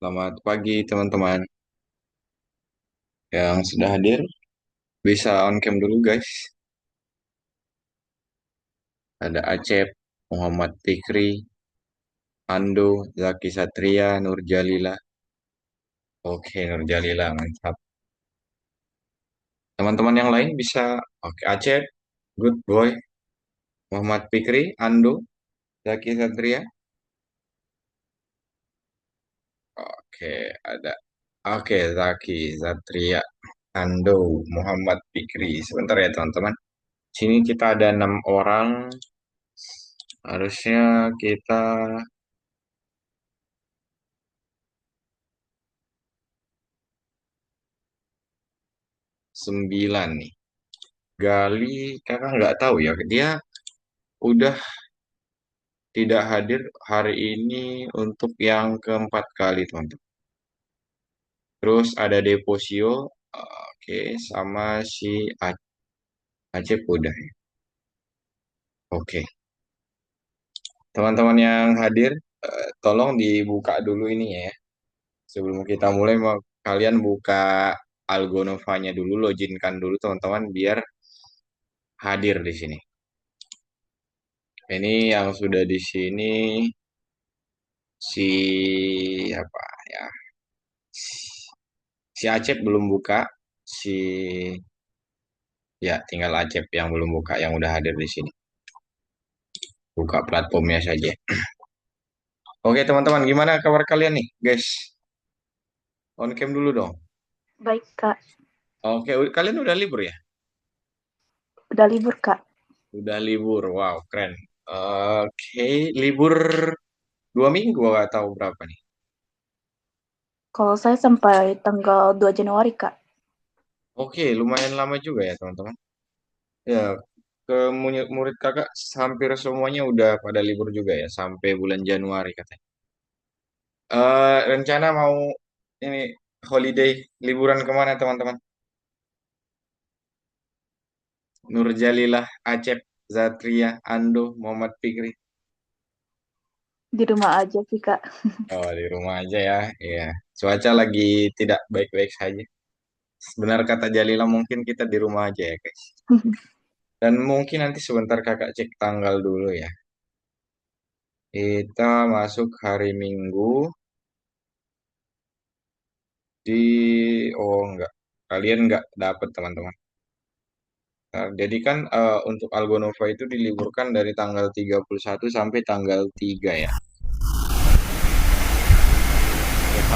Selamat pagi teman-teman yang sudah hadir. Bisa on cam dulu guys. Ada Acep, Muhammad Fikri, Ando, Zaki Satria, Nur Jalila. Oke, Nur Jalila, mantap. Teman-teman yang lain bisa, oke, Acep, good boy. Muhammad Fikri, Ando, Zaki Satria. Oke, ada. Oke, Zaki Satria, Ando, Muhammad Fikri. Sebentar ya teman-teman. Sini kita ada 6 orang. Harusnya kita 9 nih. Gali, kakak nggak tahu ya. Dia udah tidak hadir hari ini untuk yang keempat kali, teman-teman. Terus ada Deposio, oke, sama si Acep udah ya. Oke, teman-teman yang hadir, tolong dibuka dulu ini ya. Sebelum kita mulai, kalian buka Algonovanya dulu, loginkan dulu teman-teman biar hadir di sini. Ini yang sudah di sini si apa ya? Si Acep belum buka, si ya tinggal Acep yang belum buka, yang udah hadir di sini. Buka platformnya saja. Oke teman-teman, gimana kabar kalian nih, guys? On cam dulu dong. Baik, Kak. Oke, kalian udah libur ya? Udah libur, Kak. Udah libur, wow, keren. Oke, libur 2 minggu atau berapa nih? Kalau saya sampai tanggal 2 Januari, Kak. Oke, lumayan lama juga ya teman-teman. Ya, ke murid kakak hampir semuanya udah pada libur juga ya, sampai bulan Januari katanya. Rencana mau ini holiday liburan kemana teman-teman? Nurjalilah, Acep, Zatria, Ando, Muhammad Fikri. Di rumah aja sih, Kak. Oh, di rumah aja ya. Iya. Cuaca lagi tidak baik-baik saja. Benar kata Jalila, mungkin kita di rumah aja ya, guys. Dan mungkin nanti sebentar kakak cek tanggal dulu ya. Kita masuk hari Minggu di enggak. Kalian enggak dapat teman-teman. Nah, jadi kan untuk Algonova itu diliburkan dari tanggal 31 sampai tanggal 3 ya.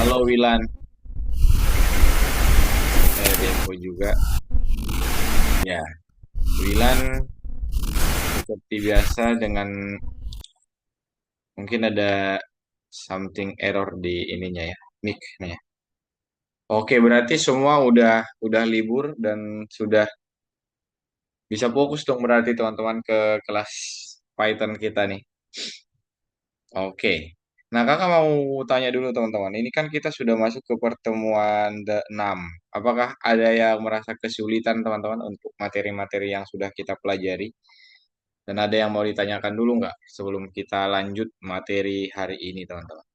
Halo Wilan, Depo juga. Ya, Wilan seperti biasa dengan mungkin ada something error di ininya ya, mic-nya. Oke, berarti semua udah libur dan sudah bisa fokus dong berarti teman-teman ke kelas Python kita nih. Oke. Nah, kakak mau tanya dulu teman-teman. Ini kan kita sudah masuk ke pertemuan ke-6. Apakah ada yang merasa kesulitan teman-teman untuk materi-materi yang sudah kita pelajari? Dan ada yang mau ditanyakan dulu nggak sebelum kita lanjut materi hari ini teman-teman?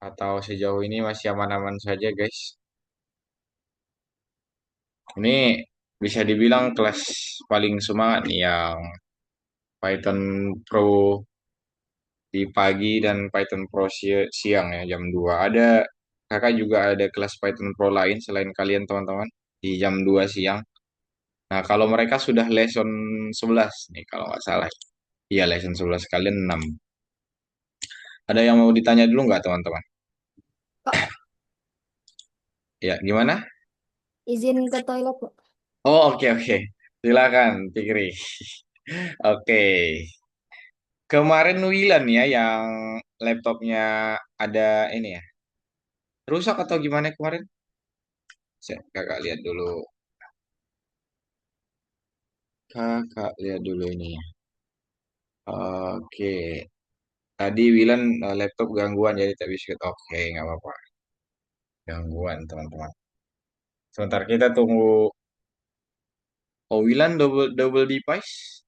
Atau sejauh ini masih aman-aman saja guys? Ini bisa dibilang kelas paling semangat nih yang Python Pro di pagi dan Python Pro siang ya jam 2. Kakak juga ada kelas Python Pro lain selain kalian teman-teman di jam 2 siang. Nah, kalau mereka sudah lesson 11 nih kalau nggak salah. Iya, lesson 11 kalian 6. Ada yang mau ditanya dulu nggak teman-teman? Kak, Ya, gimana? izin ke toilet, Pak. Oh, oke oke. Silakan, Fikri. Oke. Kemarin Wilan ya yang laptopnya ada ini ya. Rusak atau gimana kemarin? Kakak lihat dulu. Kakak lihat dulu ini ya. Oke. Tadi Wilan laptop gangguan jadi tak bisa. Oke, nggak apa-apa. Gangguan teman-teman. Sebentar kita tunggu. Oh, Wilan double double device.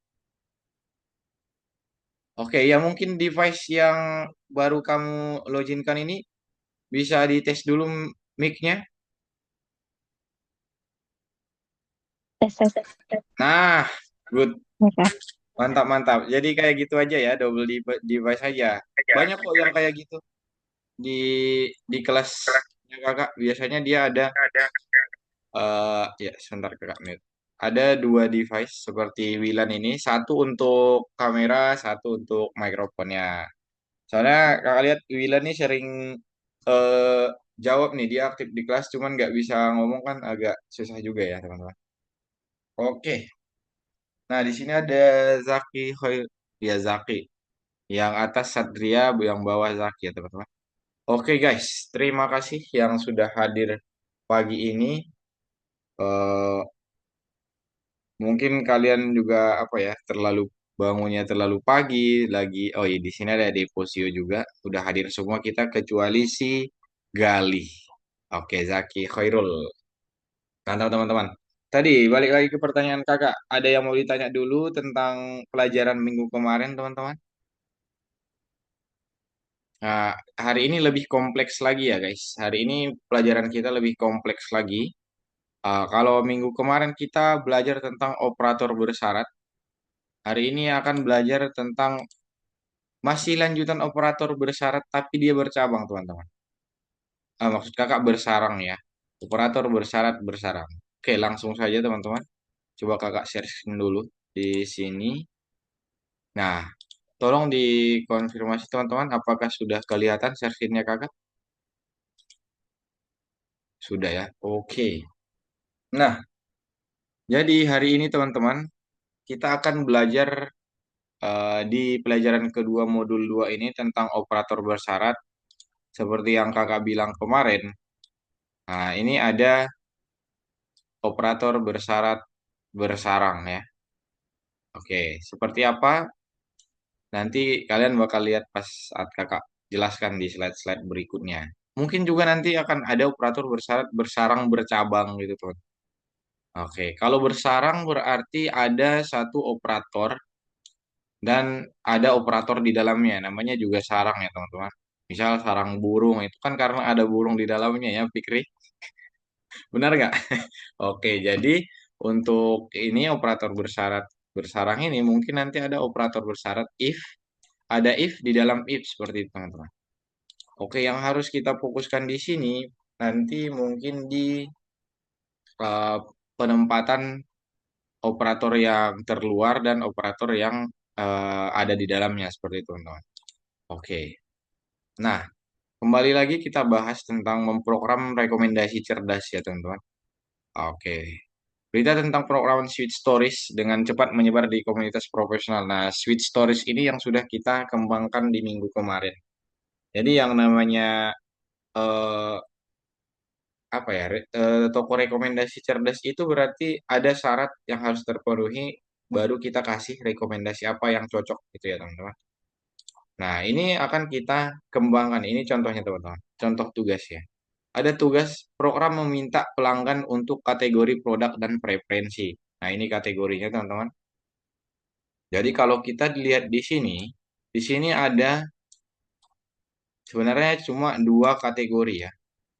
Oke, ya mungkin device yang baru kamu loginkan ini bisa dites dulu mic-nya. Tes tes. Nah, good. Oke. Mantap, mantap. Jadi kayak gitu aja ya, double device aja. Banyak kok yang kayak gitu di kelasnya kakak. Biasanya dia ada, ya sebentar kakak mute. Ada dua device seperti Wilan ini, satu untuk kamera, satu untuk mikrofonnya. Soalnya kakak lihat Wilan ini sering eh, jawab nih, dia aktif di kelas, cuman nggak bisa ngomong kan agak susah juga ya teman-teman. Oke, nah di sini ada Zaki Hoy, ya Zaki. Yang atas Satria, yang bawah Zaki ya teman-teman. Oke guys, terima kasih yang sudah hadir pagi ini. Eh, Mungkin kalian juga apa ya terlalu bangunnya terlalu pagi lagi. Oh iya di sini ada Deposio juga udah hadir semua kita kecuali si Galih. Oke Zaki Khairul. Mantap teman-teman. Tadi balik lagi ke pertanyaan kakak. Ada yang mau ditanya dulu tentang pelajaran minggu kemarin teman-teman? Nah, hari ini lebih kompleks lagi ya guys. Hari ini pelajaran kita lebih kompleks lagi. Kalau minggu kemarin kita belajar tentang operator bersyarat, hari ini akan belajar tentang masih lanjutan operator bersyarat tapi dia bercabang teman-teman. Maksud kakak bersarang ya. Operator bersyarat bersarang. Oke, langsung saja teman-teman. Coba kakak share screen dulu di sini. Nah, tolong dikonfirmasi teman-teman apakah sudah kelihatan share screen-nya kakak? Sudah ya. Oke. Nah, jadi hari ini teman-teman kita akan belajar di pelajaran kedua modul 2 ini tentang operator bersyarat seperti yang kakak bilang kemarin. Nah, ini ada operator bersyarat bersarang ya. Oke, seperti apa? Nanti kalian bakal lihat pas saat kakak jelaskan di slide-slide berikutnya. Mungkin juga nanti akan ada operator bersyarat bersarang bercabang gitu teman. Oke, kalau bersarang berarti ada satu operator dan ada operator di dalamnya. Namanya juga sarang ya teman-teman. Misal sarang burung itu kan karena ada burung di dalamnya ya, Fikri. Benar nggak? Oke, jadi untuk ini operator bersyarat bersarang ini mungkin nanti ada operator bersyarat if, ada if di dalam if seperti itu teman-teman. Oke, yang harus kita fokuskan di sini nanti mungkin di eh, penempatan operator yang terluar dan operator yang ada di dalamnya seperti itu teman-teman. Oke, nah kembali lagi kita bahas tentang memprogram rekomendasi cerdas ya teman-teman. Oke. Berita tentang program Sweet Stories dengan cepat menyebar di komunitas profesional. Nah, Sweet Stories ini yang sudah kita kembangkan di minggu kemarin. Jadi yang namanya eh, apa ya toko rekomendasi cerdas itu berarti ada syarat yang harus terpenuhi baru kita kasih rekomendasi apa yang cocok gitu ya teman-teman. Nah, ini akan kita kembangkan. Ini contohnya teman-teman. Contoh tugas ya. Ada tugas program meminta pelanggan untuk kategori produk dan preferensi. Nah, ini kategorinya teman-teman. Jadi kalau kita dilihat di sini ada sebenarnya cuma dua kategori ya,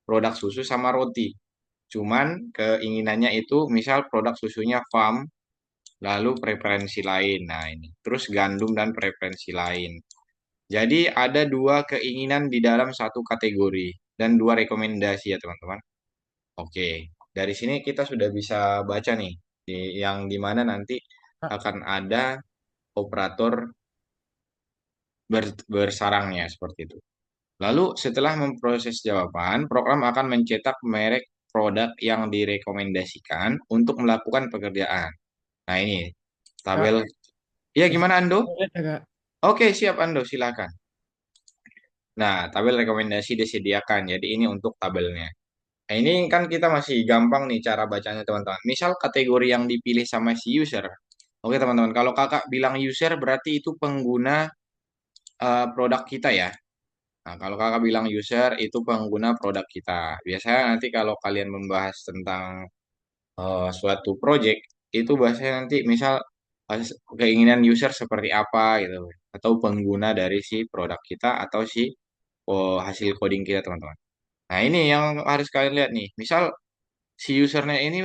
produk susu sama roti. Cuman keinginannya itu misal produk susunya farm, lalu preferensi lain. Nah ini, terus gandum dan preferensi lain. Jadi ada dua keinginan di dalam satu kategori dan dua rekomendasi ya teman-teman. Oke, dari sini kita sudah bisa baca nih, yang dimana nanti akan ada operator bersarangnya seperti itu. Lalu setelah memproses jawaban, program akan mencetak merek produk yang direkomendasikan untuk melakukan pekerjaan. Nah ini Kak, tabel. Ya bisa gimana Ando? lihat ya, Kak? Oke siap Ando, silakan. Nah tabel rekomendasi disediakan. Jadi ini untuk tabelnya. Nah ini kan kita masih gampang nih cara bacanya teman-teman. Misal kategori yang dipilih sama si user. Oke teman-teman, kalau kakak bilang user berarti itu pengguna produk kita ya. Nah, kalau kakak bilang user itu pengguna produk kita. Biasanya nanti kalau kalian membahas tentang suatu project, itu bahasanya nanti misal keinginan user seperti apa gitu. atau pengguna dari si produk kita atau si hasil coding kita teman-teman. Nah ini yang harus kalian lihat nih. Misal si usernya ini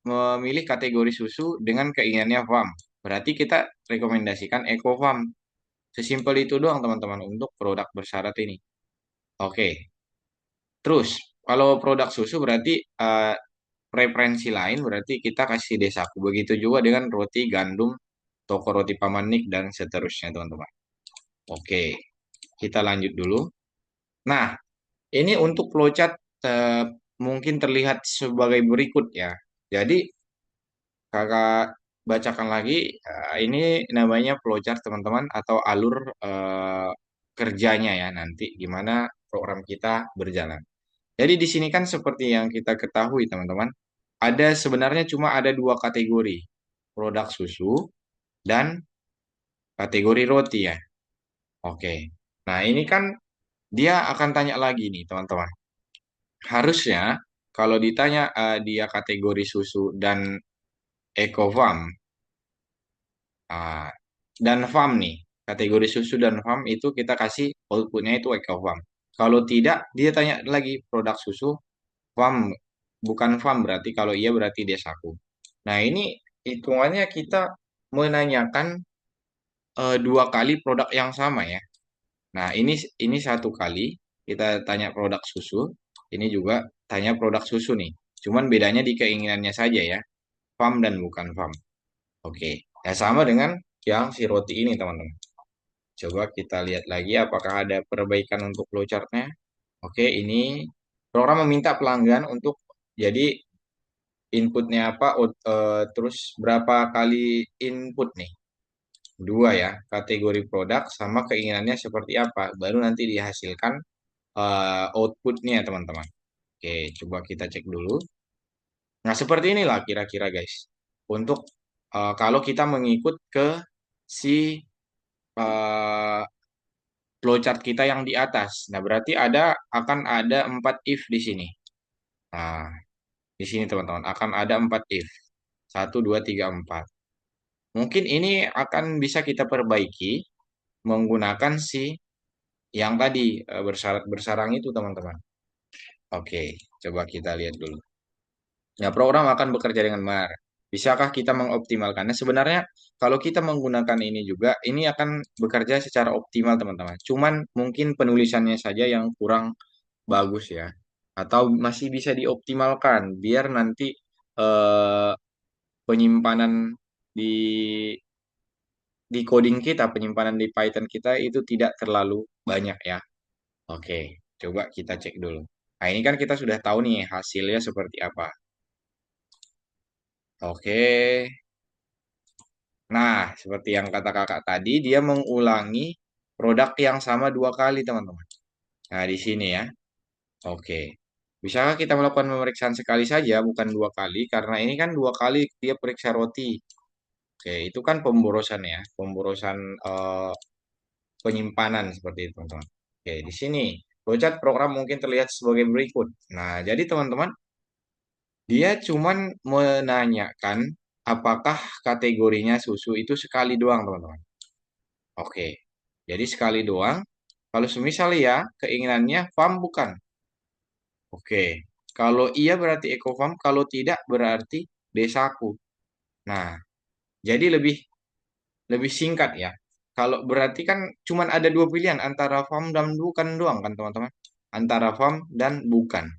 memilih kategori susu dengan keinginannya farm. Berarti kita rekomendasikan eco farm. Sesimpel itu doang teman-teman untuk produk bersyarat ini. Oke. Terus kalau produk susu berarti preferensi lain berarti kita kasih desaku. Begitu juga dengan roti gandum, toko roti Pamanik dan seterusnya teman-teman. Oke, kita lanjut dulu. Nah, ini untuk flowchart mungkin terlihat sebagai berikut ya. Jadi kakak bacakan lagi. Ini namanya flowchart teman-teman atau alur kerjanya ya nanti gimana program kita berjalan. Jadi di sini kan seperti yang kita ketahui teman-teman, ada sebenarnya cuma ada dua kategori, produk susu dan kategori roti ya. Oke. Nah ini kan dia akan tanya lagi nih teman-teman. Harusnya kalau ditanya dia kategori susu dan ekofarm ah, dan farm nih, kategori susu dan farm itu kita kasih outputnya itu ekofarm. Kalau tidak, dia tanya lagi produk susu, farm bukan farm berarti kalau iya berarti dia saku. Nah ini hitungannya kita menanyakan dua kali produk yang sama ya. Nah ini satu kali kita tanya produk susu, ini juga tanya produk susu nih. Cuman bedanya di keinginannya saja ya, farm dan bukan farm. Oke, ya sama dengan yang si roti ini teman-teman. Coba kita lihat lagi apakah ada perbaikan untuk flowchartnya. Oke, ini program meminta pelanggan untuk jadi inputnya apa, terus berapa kali input nih? Dua ya, kategori produk sama keinginannya seperti apa. Baru nanti dihasilkan outputnya teman-teman. Oke, coba kita cek dulu. Nah, seperti inilah kira-kira guys. Untuk kalau kita mengikut ke si eh, flowchart kita yang di atas. Nah, berarti akan ada 4 if di sini. Nah, di sini teman-teman akan ada 4 if. Satu, 2, 3, 4. Mungkin ini akan bisa kita perbaiki menggunakan si yang tadi bersyarat bersarang itu teman-teman. Oke, coba kita lihat dulu. Ya, program akan bekerja dengan benar. Bisakah kita mengoptimalkannya? Sebenarnya kalau kita menggunakan ini juga, ini akan bekerja secara optimal teman-teman. Cuman mungkin penulisannya saja yang kurang bagus ya. Atau masih bisa dioptimalkan biar nanti eh, penyimpanan di coding kita, penyimpanan di Python kita itu tidak terlalu banyak ya. Oke, coba kita cek dulu. Nah, ini kan kita sudah tahu nih hasilnya seperti apa. Oke. Nah, seperti yang kata kakak tadi, dia mengulangi produk yang sama dua kali, teman-teman. Nah, di sini ya. Oke. Bisakah kita melakukan pemeriksaan sekali saja, bukan dua kali? Karena ini kan dua kali dia periksa roti. Oke, itu kan pemborosan ya. Pemborosan penyimpanan seperti itu, teman-teman. Oke, di sini. Flowchart program mungkin terlihat sebagai berikut. Nah, jadi teman-teman, dia cuman menanyakan apakah kategorinya susu itu sekali doang, teman-teman. Oke, jadi sekali doang. Kalau semisal ya, keinginannya farm bukan. Oke, kalau iya berarti eco farm, kalau tidak berarti desaku. Nah, jadi lebih lebih singkat ya. Kalau berarti kan cuman ada dua pilihan antara farm dan bukan doang kan teman-teman. Antara farm dan bukan.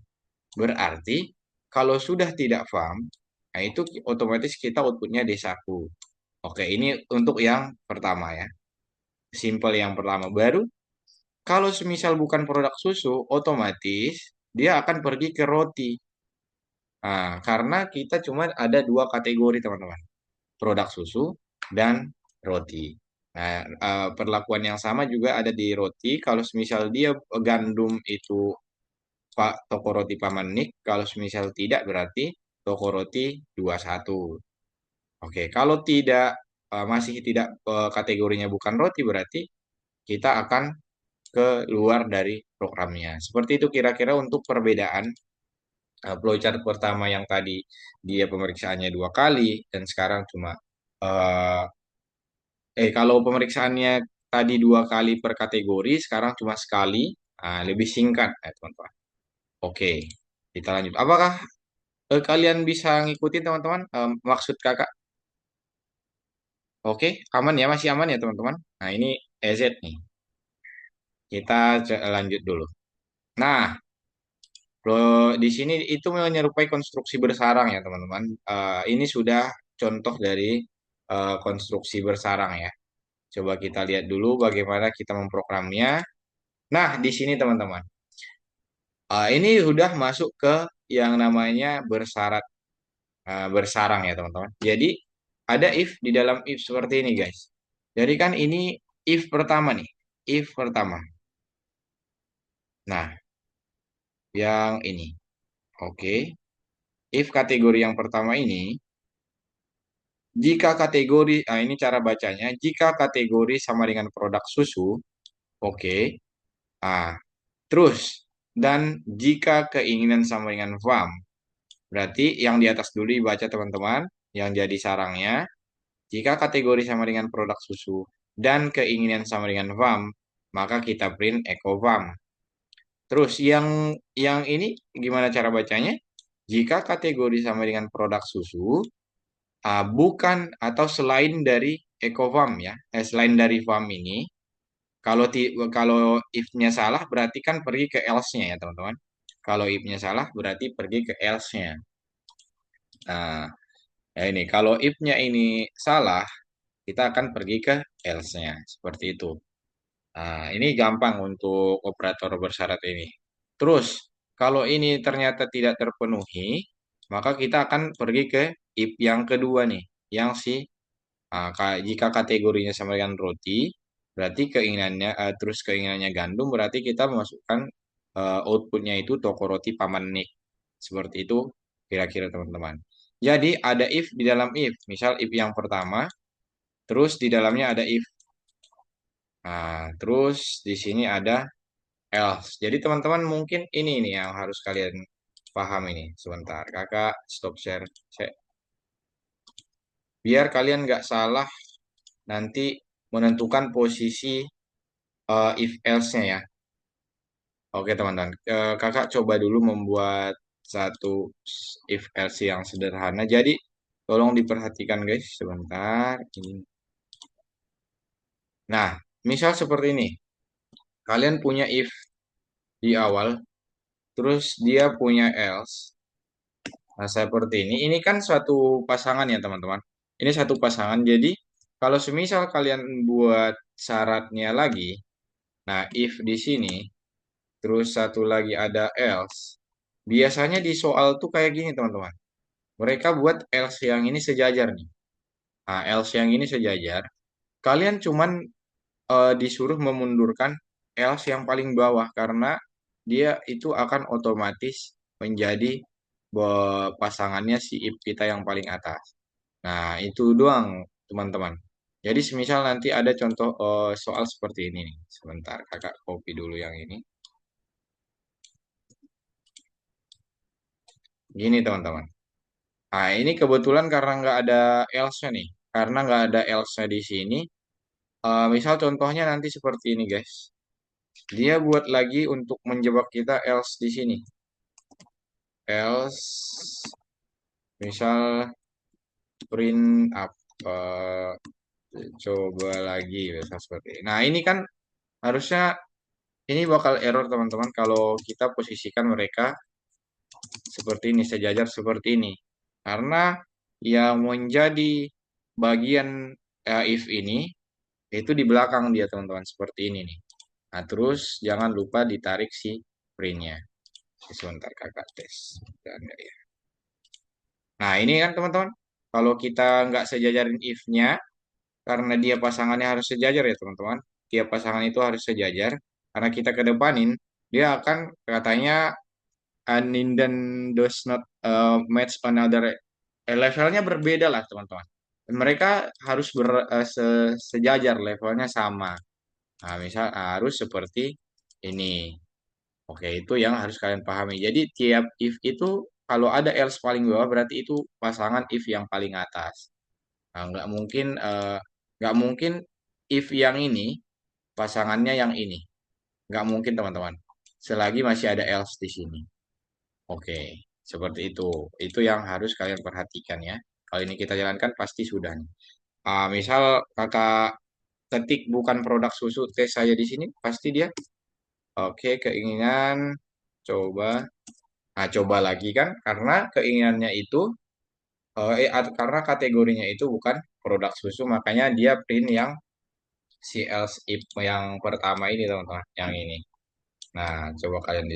Berarti kalau sudah tidak farm, nah itu otomatis kita outputnya desaku. Oke, ini untuk yang pertama ya. Simple yang pertama. Baru kalau semisal bukan produk susu, otomatis dia akan pergi ke roti. Nah, karena kita cuma ada dua kategori, teman-teman. Produk susu dan roti. Nah, perlakuan yang sama juga ada di roti. Kalau semisal dia gandum itu Pak toko roti Pamanik, kalau semisal tidak berarti toko roti 21. Oke, kalau tidak masih tidak kategorinya bukan roti berarti kita akan keluar dari programnya. Seperti itu kira-kira untuk perbedaan flowchart pertama yang tadi dia pemeriksaannya dua kali dan sekarang cuma kalau pemeriksaannya tadi 2 kali per kategori, sekarang cuma sekali. Lebih singkat, teman-teman. Oke, kita lanjut. Apakah kalian bisa ngikutin teman-teman maksud kakak? Oke, aman ya, masih aman ya teman-teman. Nah ini EZ nih. Kita lanjut dulu. Nah, di sini itu menyerupai konstruksi bersarang ya teman-teman. Ini sudah contoh dari konstruksi bersarang ya. Coba kita lihat dulu bagaimana kita memprogramnya. Nah, di sini teman-teman. Ini sudah masuk ke yang namanya bersarang ya teman-teman. Jadi ada if di dalam if seperti ini guys. Jadi kan ini if pertama nih, if pertama. Nah, yang ini. Oke. If kategori yang pertama ini, jika kategori, ini cara bacanya, jika kategori sama dengan produk susu, oke. Ah, terus dan jika keinginan sama dengan farm, berarti yang di atas dulu dibaca teman-teman, yang jadi sarangnya. Jika kategori sama dengan produk susu dan keinginan sama dengan farm, maka kita print echo farm. Terus yang ini gimana cara bacanya? Jika kategori sama dengan produk susu, bukan atau selain dari echo farm ya, selain dari farm ini, kalau if-nya salah berarti kan pergi ke else-nya ya teman-teman. Kalau if-nya salah berarti pergi ke else-nya. Nah, ya ini kalau if-nya ini salah, kita akan pergi ke else-nya seperti itu. Nah, ini gampang untuk operator bersyarat ini. Terus, kalau ini ternyata tidak terpenuhi, maka kita akan pergi ke if yang kedua nih, yang jika kategorinya sama dengan roti, berarti terus keinginannya gandum, berarti kita memasukkan outputnya itu toko roti Paman Nick. Seperti itu kira-kira teman-teman. Jadi ada if di dalam if, misal if yang pertama, terus di dalamnya ada if. Nah, terus di sini ada else. Jadi teman-teman mungkin ini nih yang harus kalian paham ini. Sebentar, kakak stop share. Biar kalian nggak salah nanti menentukan posisi if else-nya ya. Oke teman-teman, kakak coba dulu membuat satu if else yang sederhana. Jadi tolong diperhatikan guys, sebentar. Nah, misal seperti ini. Kalian punya if di awal, terus dia punya else. Nah, seperti ini. Ini kan suatu pasangan ya, teman-teman. Ini satu pasangan. Jadi, kalau semisal kalian buat syaratnya lagi, nah, if di sini, terus satu lagi ada else. Biasanya di soal tuh kayak gini, teman-teman. Mereka buat else yang ini sejajar nih. Nah, else yang ini sejajar. Kalian cuman disuruh memundurkan else yang paling bawah karena dia itu akan otomatis menjadi pasangannya si if kita yang paling atas. Nah, itu doang, teman-teman. Jadi, semisal nanti ada contoh soal seperti ini nih. Sebentar, kakak copy dulu yang ini. Gini, teman-teman. Nah, ini kebetulan karena nggak ada else-nya nih. Karena nggak ada else-nya di sini. Misal contohnya nanti seperti ini, guys. Dia buat lagi untuk menjebak kita else di sini. Else, misal print up. Coba lagi, misal seperti ini. Nah, ini kan harusnya ini bakal error teman-teman kalau kita posisikan mereka seperti ini, sejajar seperti ini. Karena yang menjadi bagian if ini itu di belakang dia teman-teman, seperti ini nih. Nah, terus jangan lupa ditarik si printnya. Sebentar kakak tes. Dan, ya. Nah, ini kan teman-teman, kalau kita nggak sejajarin if-nya, karena dia pasangannya harus sejajar ya teman-teman. Tiap pasangan itu harus sejajar. Karena kita kedepanin, dia akan katanya Nindan does not match another levelnya berbeda lah teman-teman. Mereka harus sejajar levelnya sama. Nah, misal harus seperti ini. Oke, itu yang harus kalian pahami. Jadi tiap if itu kalau ada else paling bawah berarti itu pasangan if yang paling atas. Nah, nggak mungkin if yang ini. pasangannya yang ini. Nggak mungkin teman-teman. Selagi masih ada else di sini. Oke, seperti itu. Itu yang harus kalian perhatikan ya. Kalau ini kita jalankan pasti sudah nih. Misal kakak ketik bukan produk susu tes saya di sini, pasti dia. Oke, keinginan coba. Nah, coba lagi kan, karena keinginannya itu, karena kategorinya itu bukan produk susu, makanya dia print yang si else if yang pertama ini teman-teman, yang ini. Nah, coba kalian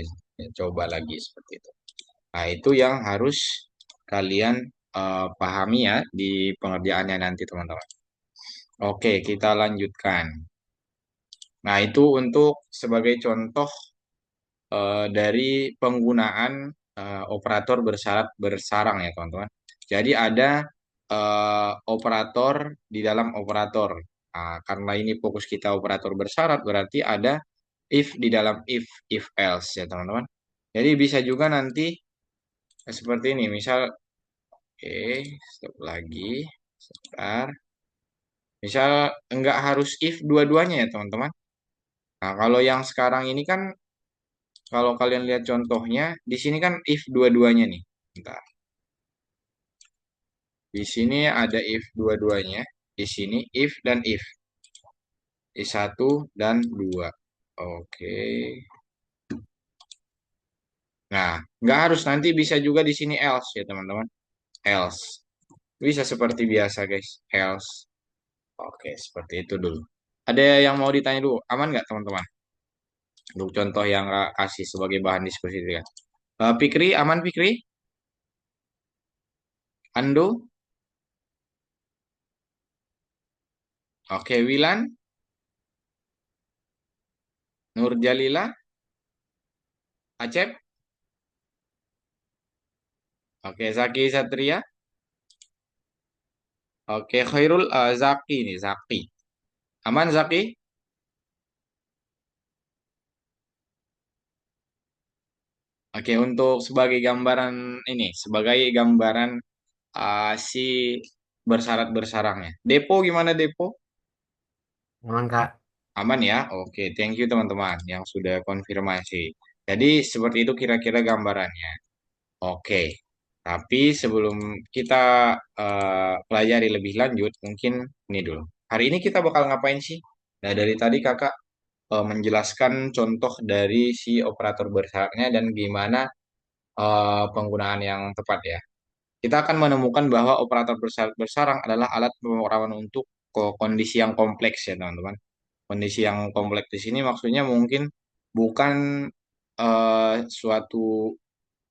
coba lagi seperti itu. Nah, itu yang harus kalian pahami ya di pengerjaannya nanti teman-teman. Oke, kita lanjutkan. Nah, itu untuk sebagai contoh dari penggunaan operator bersyarat bersarang ya teman-teman. Jadi ada operator di dalam operator. Nah, karena ini fokus kita operator bersyarat berarti ada if di dalam if else ya teman-teman. Jadi bisa juga nanti seperti ini. Misal, oke, stop lagi. Sebentar. Misal enggak harus if dua-duanya ya teman-teman. Nah, kalau yang sekarang ini kan kalau kalian lihat contohnya, di sini kan if dua-duanya nih. Bentar. Di sini ada if dua-duanya. Di sini if dan if. If satu dan dua. Oke. Nah, nggak harus nanti bisa juga di sini else ya teman-teman. Else. Bisa seperti biasa guys. Else. Oke, seperti itu dulu. Ada yang mau ditanya dulu? Aman nggak teman-teman? Untuk contoh yang Kak kasih sebagai bahan diskusi itu ya. Fikri, aman Fikri? Ando? Oke, Wilan? Nurjalila? Acep? Oke, Zaki Satria? Oke, Khairul Zaki nih, Zaki. Aman Zaki? Oke, untuk sebagai gambaran ini, sebagai gambaran si bersyarat bersarangnya. Depo gimana Depo? Aman, Kak. Aman ya? Oke, thank you teman-teman yang sudah konfirmasi. Jadi seperti itu kira-kira gambarannya. Oke, tapi sebelum kita pelajari lebih lanjut, mungkin ini dulu. Hari ini kita bakal ngapain sih? Nah, dari tadi kakak menjelaskan contoh dari si operator bersyaratnya dan gimana penggunaan yang tepat ya. Kita akan menemukan bahwa operator bersarang adalah alat pemrograman untuk kondisi yang kompleks ya teman-teman. Kondisi yang kompleks di sini maksudnya mungkin bukan suatu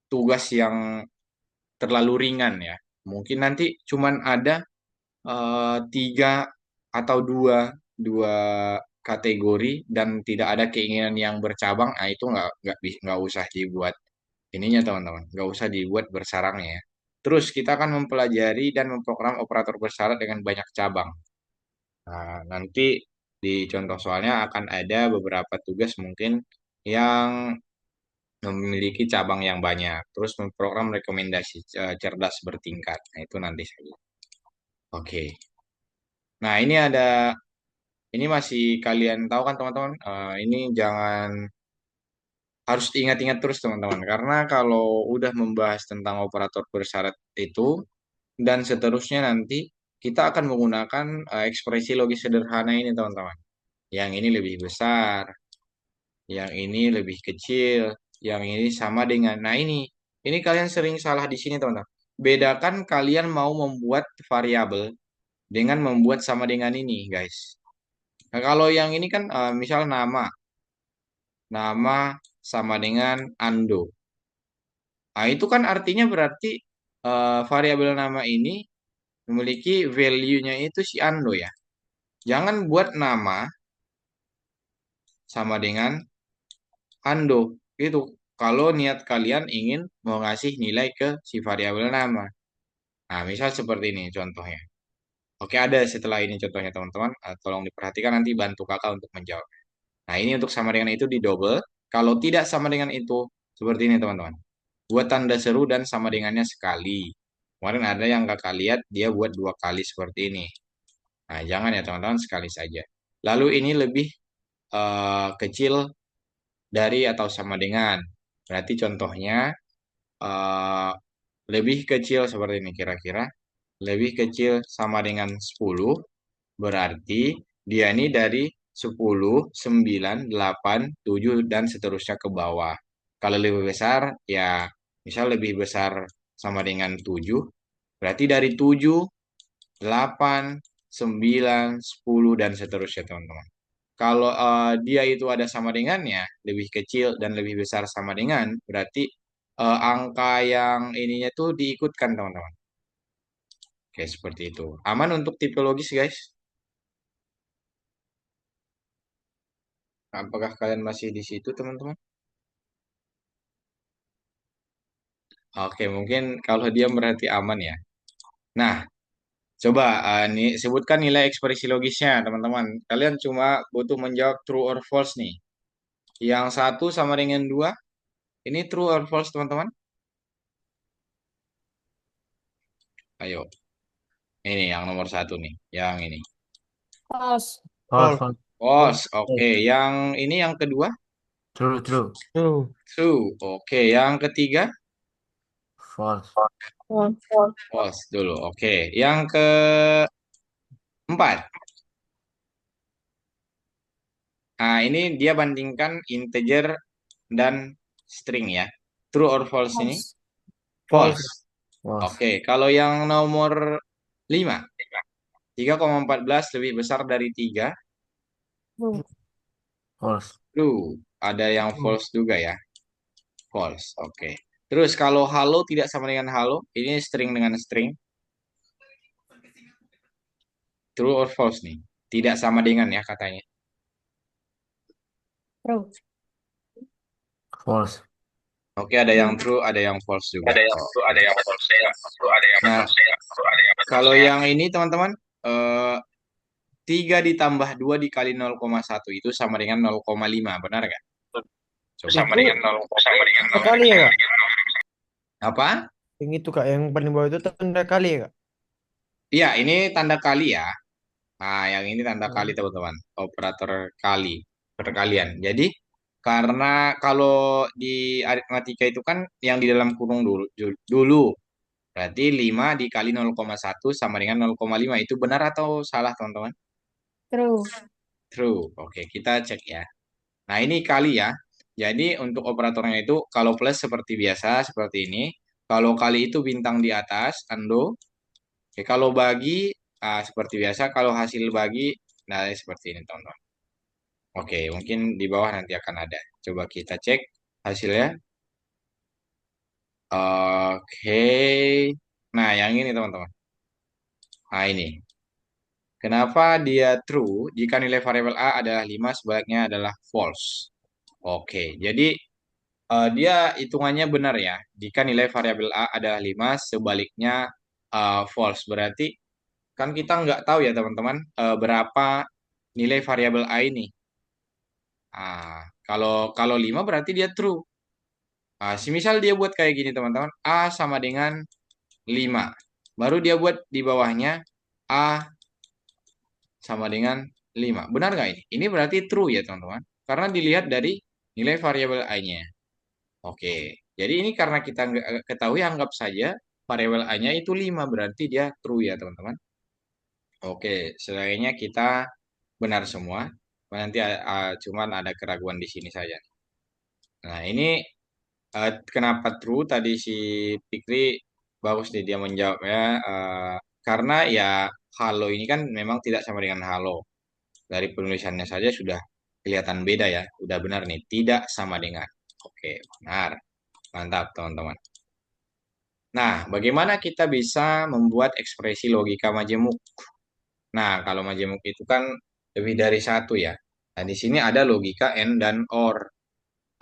tugas yang terlalu ringan ya. Mungkin nanti cuman ada tiga atau dua kategori dan tidak ada keinginan yang bercabang. Nah itu nggak usah dibuat ininya teman-teman, nggak usah dibuat bersarangnya ya. Terus kita akan mempelajari dan memprogram operator bersyarat dengan banyak cabang. Nah, nanti di contoh soalnya akan ada beberapa tugas mungkin yang memiliki cabang yang banyak. Terus memprogram rekomendasi cerdas bertingkat. Nah, itu nanti saja. Oke. Nah, ini masih kalian tahu kan teman-teman? Ini jangan harus ingat-ingat terus teman-teman. Karena kalau udah membahas tentang operator bersyarat itu dan seterusnya nanti kita akan menggunakan ekspresi logis sederhana ini teman-teman. Yang ini lebih besar, yang ini lebih kecil, yang ini sama dengan. Nah ini kalian sering salah di sini teman-teman. Bedakan kalian mau membuat variabel dengan membuat sama dengan ini guys. Nah, kalau yang ini kan misal nama sama dengan ando. Nah itu kan artinya berarti variabel nama ini memiliki value-nya itu si ando ya. Jangan buat nama sama dengan ando gitu. Kalau niat kalian ingin mau ngasih nilai ke si variabel nama. Nah, misal seperti ini contohnya. Oke, ada setelah ini contohnya teman-teman. Tolong diperhatikan nanti bantu kakak untuk menjawab. Nah, ini untuk sama dengan itu di double. Kalau tidak sama dengan itu, seperti ini teman-teman. Buat tanda seru dan sama dengannya sekali. Kemarin ada yang kakak lihat, dia buat dua kali seperti ini. Nah, jangan ya teman-teman, sekali saja. Lalu ini lebih kecil dari atau sama dengan. Berarti contohnya eh, lebih kecil seperti ini kira-kira. Lebih kecil sama dengan 10, berarti dia ini dari 10, 9, 8, 7, dan seterusnya ke bawah. Kalau lebih besar, ya misal lebih besar sama dengan 7, berarti dari 7, 8, 9, 10, dan seterusnya teman-teman. Kalau dia itu ada sama dengannya, lebih kecil dan lebih besar sama dengan, berarti angka yang ininya tuh diikutkan teman-teman. Oke, seperti itu. Aman untuk tipologis, guys? Apakah kalian masih di situ, teman-teman? Oke, mungkin kalau dia berarti aman ya. Nah, coba sebutkan nilai ekspresi logisnya, teman-teman. Kalian cuma butuh menjawab true or false nih. Yang satu sama dengan dua, ini true or false, teman-teman? Ayo, ini yang nomor satu nih, yang ini. False. False, False. false. False, oke. Yang ini yang kedua, True, true. True. true. Oke, yang ketiga, False. false dulu. Oke, yang keempat. Nah, ini dia bandingkan integer dan string ya. True or false ini? False. False. False. Oke, kalau yang nomor 5, 3,14 lebih besar dari 3, True. False. true. Ada yang false juga ya. False, oke. Terus kalau halo tidak sama dengan halo, ini string dengan string, true or false nih? Tidak sama dengan ya katanya. True. False. Oke, ada yang true, ada yang false juga. Ada yang false ya. Ada yang Nah, false ya. Ada yang false kalau ya. yang ini teman-teman, 3 ditambah 2 dikali 0,1 itu sama dengan 0,5, benar nggak? Coba. Sama dengan 0, sama dengan 0. Kali ya, Kak? Apa? Yang itu, Kak, yang paling bawah itu tanda kali ya, Kak? Iya, ini tanda kali ya. Nah, yang ini tanda kali Hmm. teman-teman. Operator kali, perkalian. Jadi, karena kalau di aritmatika itu kan yang di dalam kurung dulu. Berarti 5 dikali 0,1 sama dengan 0,5. Itu benar atau salah teman-teman? True. True. Oke, kita cek ya. Nah, ini kali ya. Jadi untuk operatornya itu kalau plus seperti biasa, seperti ini. Kalau kali itu bintang di atas, ando. Oke, kalau bagi, seperti biasa. Kalau hasil bagi, nah seperti ini teman-teman. Oke, mungkin di bawah nanti akan ada. Coba kita cek hasilnya. Oke. Nah, yang ini teman-teman. Nah, ini. Kenapa dia true jika nilai variabel A adalah 5, sebaliknya adalah false? Oke, jadi dia hitungannya benar ya. Jika nilai variabel A adalah 5, sebaliknya false. Berarti kan kita nggak tahu ya teman-teman berapa nilai variabel A ini. Kalau kalau 5 berarti dia true. Semisal dia buat kayak gini teman-teman, A sama dengan 5. Baru dia buat di bawahnya A sama dengan 5. Benar nggak ini? Ini berarti true ya teman-teman. Karena dilihat dari nilai variabel A-nya. Oke, jadi ini karena kita nggak ketahui, anggap saja variabel A-nya itu 5, berarti dia true ya teman-teman. Oke, selainnya kita benar semua. Nanti cuman ada keraguan di sini saja. Nah, ini kenapa true? Tadi si Fikri bagus nih dia menjawabnya. Karena ya halo ini kan memang tidak sama dengan halo. Dari penulisannya saja sudah kelihatan beda ya. Udah benar nih, tidak sama dengan. Oke, benar. Mantap, teman-teman. Nah, bagaimana kita bisa membuat ekspresi logika majemuk? Nah, kalau majemuk itu kan lebih dari satu ya. Nah, di sini ada logika and dan or.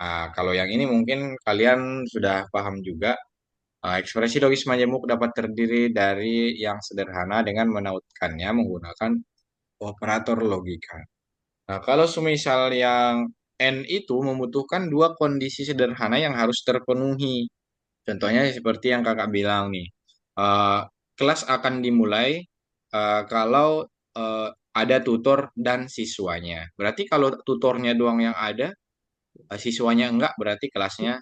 Nah, kalau yang ini mungkin kalian sudah paham juga. Ekspresi logis majemuk dapat terdiri dari yang sederhana dengan menautkannya menggunakan operator logika. Nah, kalau semisal yang N itu membutuhkan dua kondisi sederhana yang harus terpenuhi. Contohnya seperti yang kakak bilang nih, eh, kelas akan dimulai kalau ada tutor dan siswanya. Berarti kalau tutornya doang yang ada, siswanya enggak, berarti kelasnya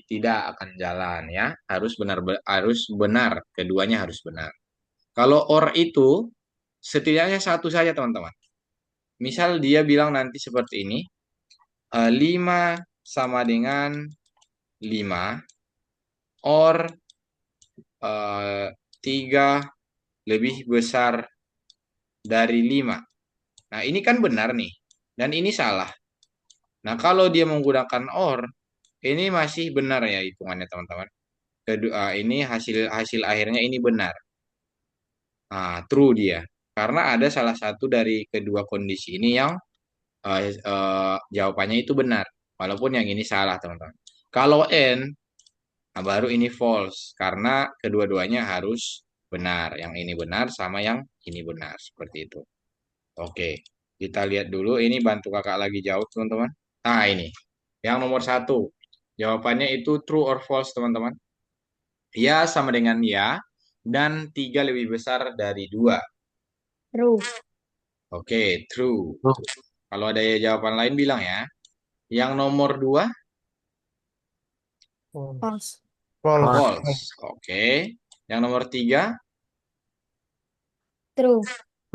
tidak akan jalan ya. Harus benar, keduanya harus benar. Kalau or itu setidaknya satu saja teman-teman. Misal dia bilang nanti seperti ini, 5 sama dengan 5 or 3 lebih besar dari 5. Nah, ini kan benar nih. Dan ini salah. Nah, kalau dia menggunakan or, ini masih benar ya hitungannya teman-teman. Ini hasil hasil akhirnya ini benar. Nah, true dia. Karena ada salah satu dari kedua kondisi ini yang jawabannya itu benar. Walaupun yang ini salah, teman-teman. Kalau N, nah baru ini false. Karena kedua-duanya harus benar. Yang ini benar sama yang ini benar. Seperti itu. Oke, kita lihat dulu. Ini bantu kakak lagi jawab, teman-teman. Nah, ini. Yang nomor 1. Jawabannya itu true or false, teman-teman. Ya sama dengan ya. Dan 3 lebih besar dari 2. True. Oke, true. True. Kalau ada jawaban lain bilang ya. Yang nomor 2, False. False. false. Oke. Yang nomor 3, True.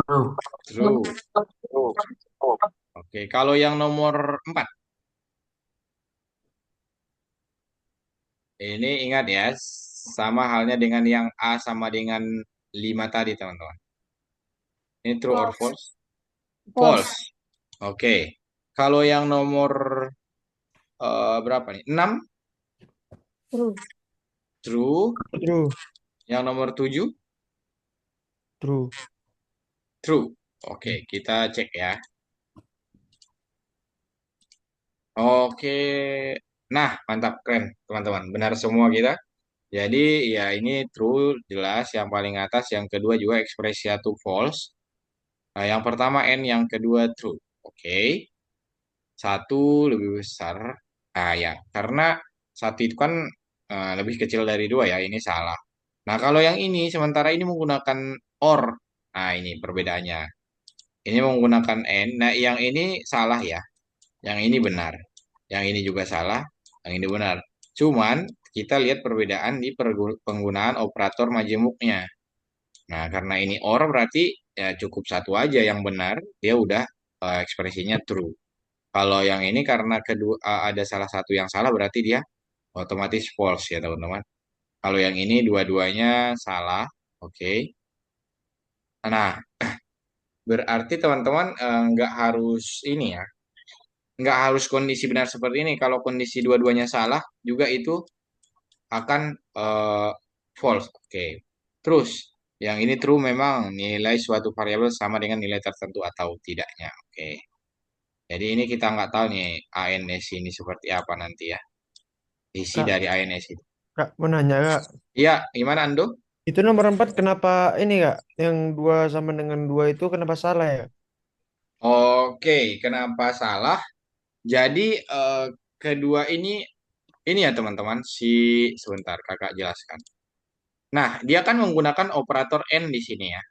True. true. Oke, kalau yang nomor 4. Ini ingat ya, sama halnya dengan yang A sama dengan 5 tadi, teman-teman. Ini true or false? False. Oke. Kalau yang nomor berapa nih? 6, True. true. True. Yang nomor 7, True. true. Oke, kita cek ya. Oke. Nah, mantap, keren, teman-teman. Benar semua kita. Jadi, ya ini true, jelas. Yang paling atas, yang kedua juga ekspresi satu false. Nah, yang pertama N, yang kedua true. Oke. Satu lebih besar. Nah, ya. Karena satu itu kan lebih kecil dari 2 ya. Ini salah. Nah, kalau yang ini, sementara ini menggunakan OR. Nah, ini perbedaannya. Ini menggunakan N. Nah, yang ini salah ya. Yang ini benar. Yang ini juga salah. Yang ini benar. Cuman, kita lihat perbedaan di penggunaan operator majemuknya. Nah, karena ini OR berarti ya cukup satu aja yang benar. Dia udah ekspresinya true. Kalau yang ini karena kedua ada salah satu yang salah berarti dia otomatis false ya teman-teman. Kalau yang ini dua-duanya salah, oke. Nah, berarti teman-teman nggak harus ini ya, nggak harus kondisi benar seperti ini. Kalau kondisi dua-duanya salah juga itu akan false, oke. Terus yang ini true memang nilai suatu variabel sama dengan nilai tertentu atau tidaknya, oke. Jadi ini kita nggak tahu nih ANS ini seperti apa nanti ya. Isi Kak, dari ANS itu. Kak, mau nanya, Kak. Iya, gimana Ando? Itu nomor 4 kenapa ini, Kak? Yang 2 sama dengan 2 itu kenapa salah ya? Oke, kenapa salah? Jadi kedua ini ya teman-teman, sebentar kakak jelaskan. Nah, dia kan menggunakan operator N di sini ya.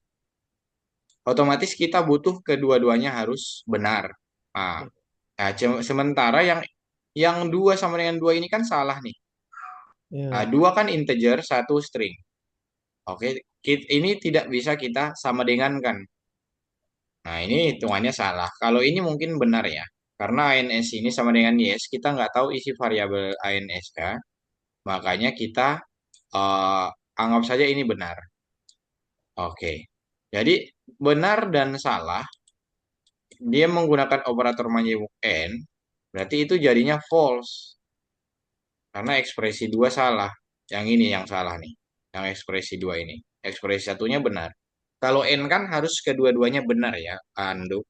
Otomatis kita butuh kedua-duanya harus benar. Nah, nah, sementara yang 2 sama dengan 2 ini kan salah nih. Nah, Ya. 2 kan integer, satu string. Oke, ini tidak bisa kita sama dengan kan. Nah, ini hitungannya salah. Kalau ini mungkin benar ya. Karena ANS ini sama dengan yes, kita nggak tahu isi variabel ANS ya. Makanya kita eh, anggap saja ini benar. Oke. Jadi benar dan salah, dia menggunakan operator majemuk N, berarti itu jadinya false. Karena ekspresi 2 salah. Yang ini yang salah nih. Yang ekspresi 2 ini. Ekspresi satunya benar. Kalau N kan harus kedua-duanya benar ya, Ando.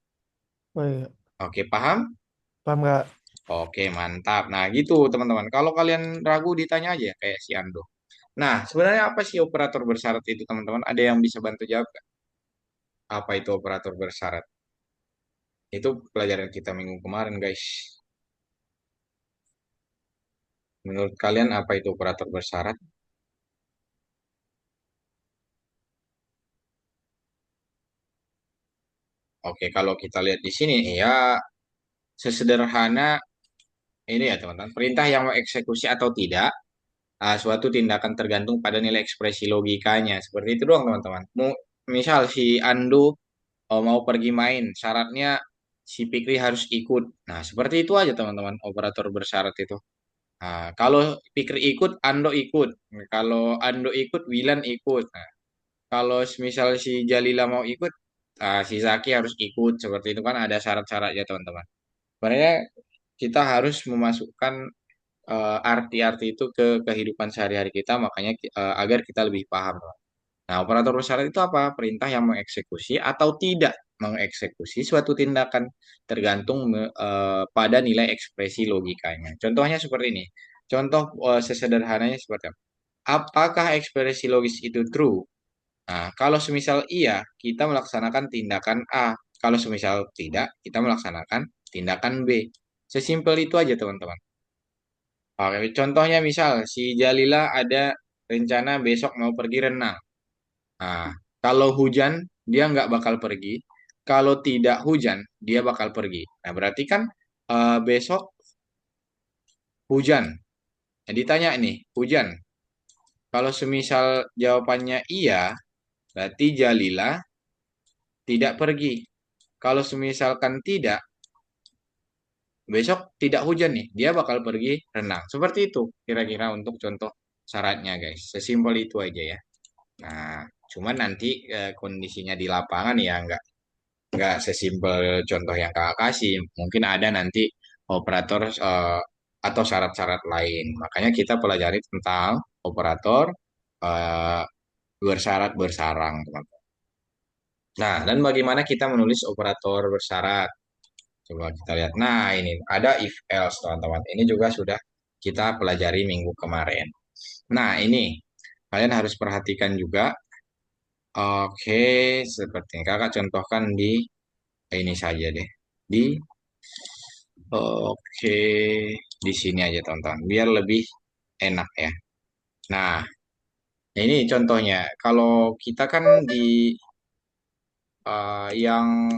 Oh iya. Oke, paham? Paham, Kak? Oke, mantap. Nah, gitu teman-teman. Kalau kalian ragu ditanya aja kayak si Ando. Nah, sebenarnya apa sih operator bersyarat itu, teman-teman? Ada yang bisa bantu jawab nggak? Apa itu operator bersyarat? Itu pelajaran kita minggu kemarin, guys. Menurut kalian apa itu operator bersyarat? Oke, kalau kita lihat di sini ya sesederhana ini ya teman-teman. Perintah yang mengeksekusi atau tidak, suatu tindakan tergantung pada nilai ekspresi logikanya. Seperti itu doang teman-teman. Misal si Ando mau pergi main, syaratnya si Pikri harus ikut. Nah, seperti itu aja teman-teman, operator bersyarat itu. Nah, kalau Pikri ikut, Ando ikut. Kalau Ando ikut, Wilan ikut. Nah, kalau misal si Jalila mau ikut, si Zaki harus ikut. Seperti itu kan ada syarat-syaratnya teman-teman. Sebenarnya kita harus memasukkan arti-arti itu ke kehidupan sehari-hari kita, makanya agar kita lebih paham. Nah, operator bersyarat itu apa? Perintah yang mengeksekusi atau tidak mengeksekusi suatu tindakan tergantung pada nilai ekspresi logikanya. Contohnya seperti ini. Contoh sesederhananya seperti apa? Apakah ekspresi logis itu true? Nah, kalau semisal iya, kita melaksanakan tindakan A. Kalau semisal tidak, kita melaksanakan tindakan B. Sesimpel itu aja, teman-teman. Oke, contohnya misal si Jalila ada rencana besok mau pergi renang. Nah, kalau hujan dia nggak bakal pergi. Kalau tidak hujan dia bakal pergi. Nah, berarti kan besok hujan. Nah, ditanya nih, hujan. Kalau semisal jawabannya iya, berarti Jalila tidak pergi. Kalau semisalkan tidak, besok tidak hujan nih, dia bakal pergi renang. Seperti itu kira-kira untuk contoh syaratnya, guys. Sesimpel itu aja ya. Nah, cuman nanti kondisinya di lapangan ya nggak sesimpel contoh yang kakak kasih. Mungkin ada nanti operator atau syarat-syarat lain. Makanya kita pelajari tentang operator eh, bersyarat bersarang, teman-teman. Nah, dan bagaimana kita menulis operator bersyarat? Coba kita lihat. Nah, ini ada if else, teman-teman. Ini juga sudah kita pelajari minggu kemarin. Nah, ini kalian harus perhatikan juga. Oke, seperti ini. Kakak contohkan di ini saja deh. Di oke, di sini aja teman-teman. Biar lebih enak ya. Nah, ini contohnya. Kalau kita kan di yang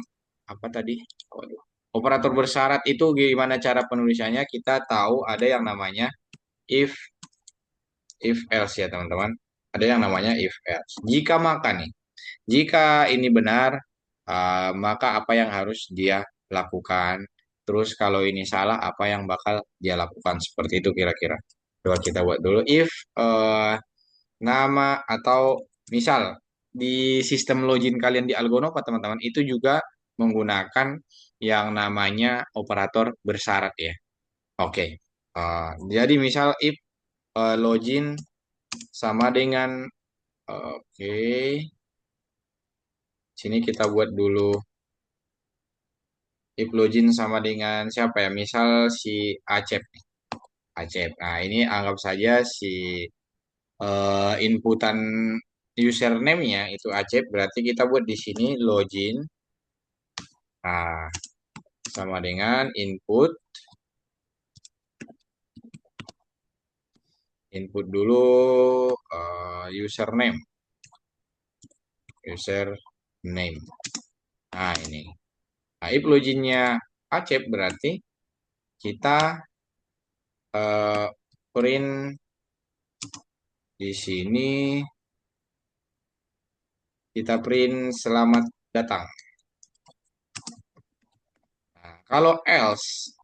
apa tadi? Waduh. Operator bersyarat itu gimana cara penulisannya? Kita tahu ada yang namanya if else ya teman-teman. Ada yang namanya if else. Jika maka nih, jika ini benar, maka apa yang harus dia lakukan? Terus kalau ini salah, apa yang bakal dia lakukan? Seperti itu kira-kira. Coba kita buat dulu. If nama atau misal di sistem login kalian di Algonova teman-teman itu juga menggunakan yang namanya operator bersyarat ya. Oke. Jadi misal if login sama dengan oke. Sini kita buat dulu if login sama dengan siapa ya? Misal si Acep nih. Acep. Nah, ini anggap saja si inputan username-nya itu Acep. Berarti kita buat di sini login. Nah, sama dengan input dulu username. Username. Nah, ini. Nah, if loginnya Acep berarti kita print di sini kita print selamat datang. Nah, kalau else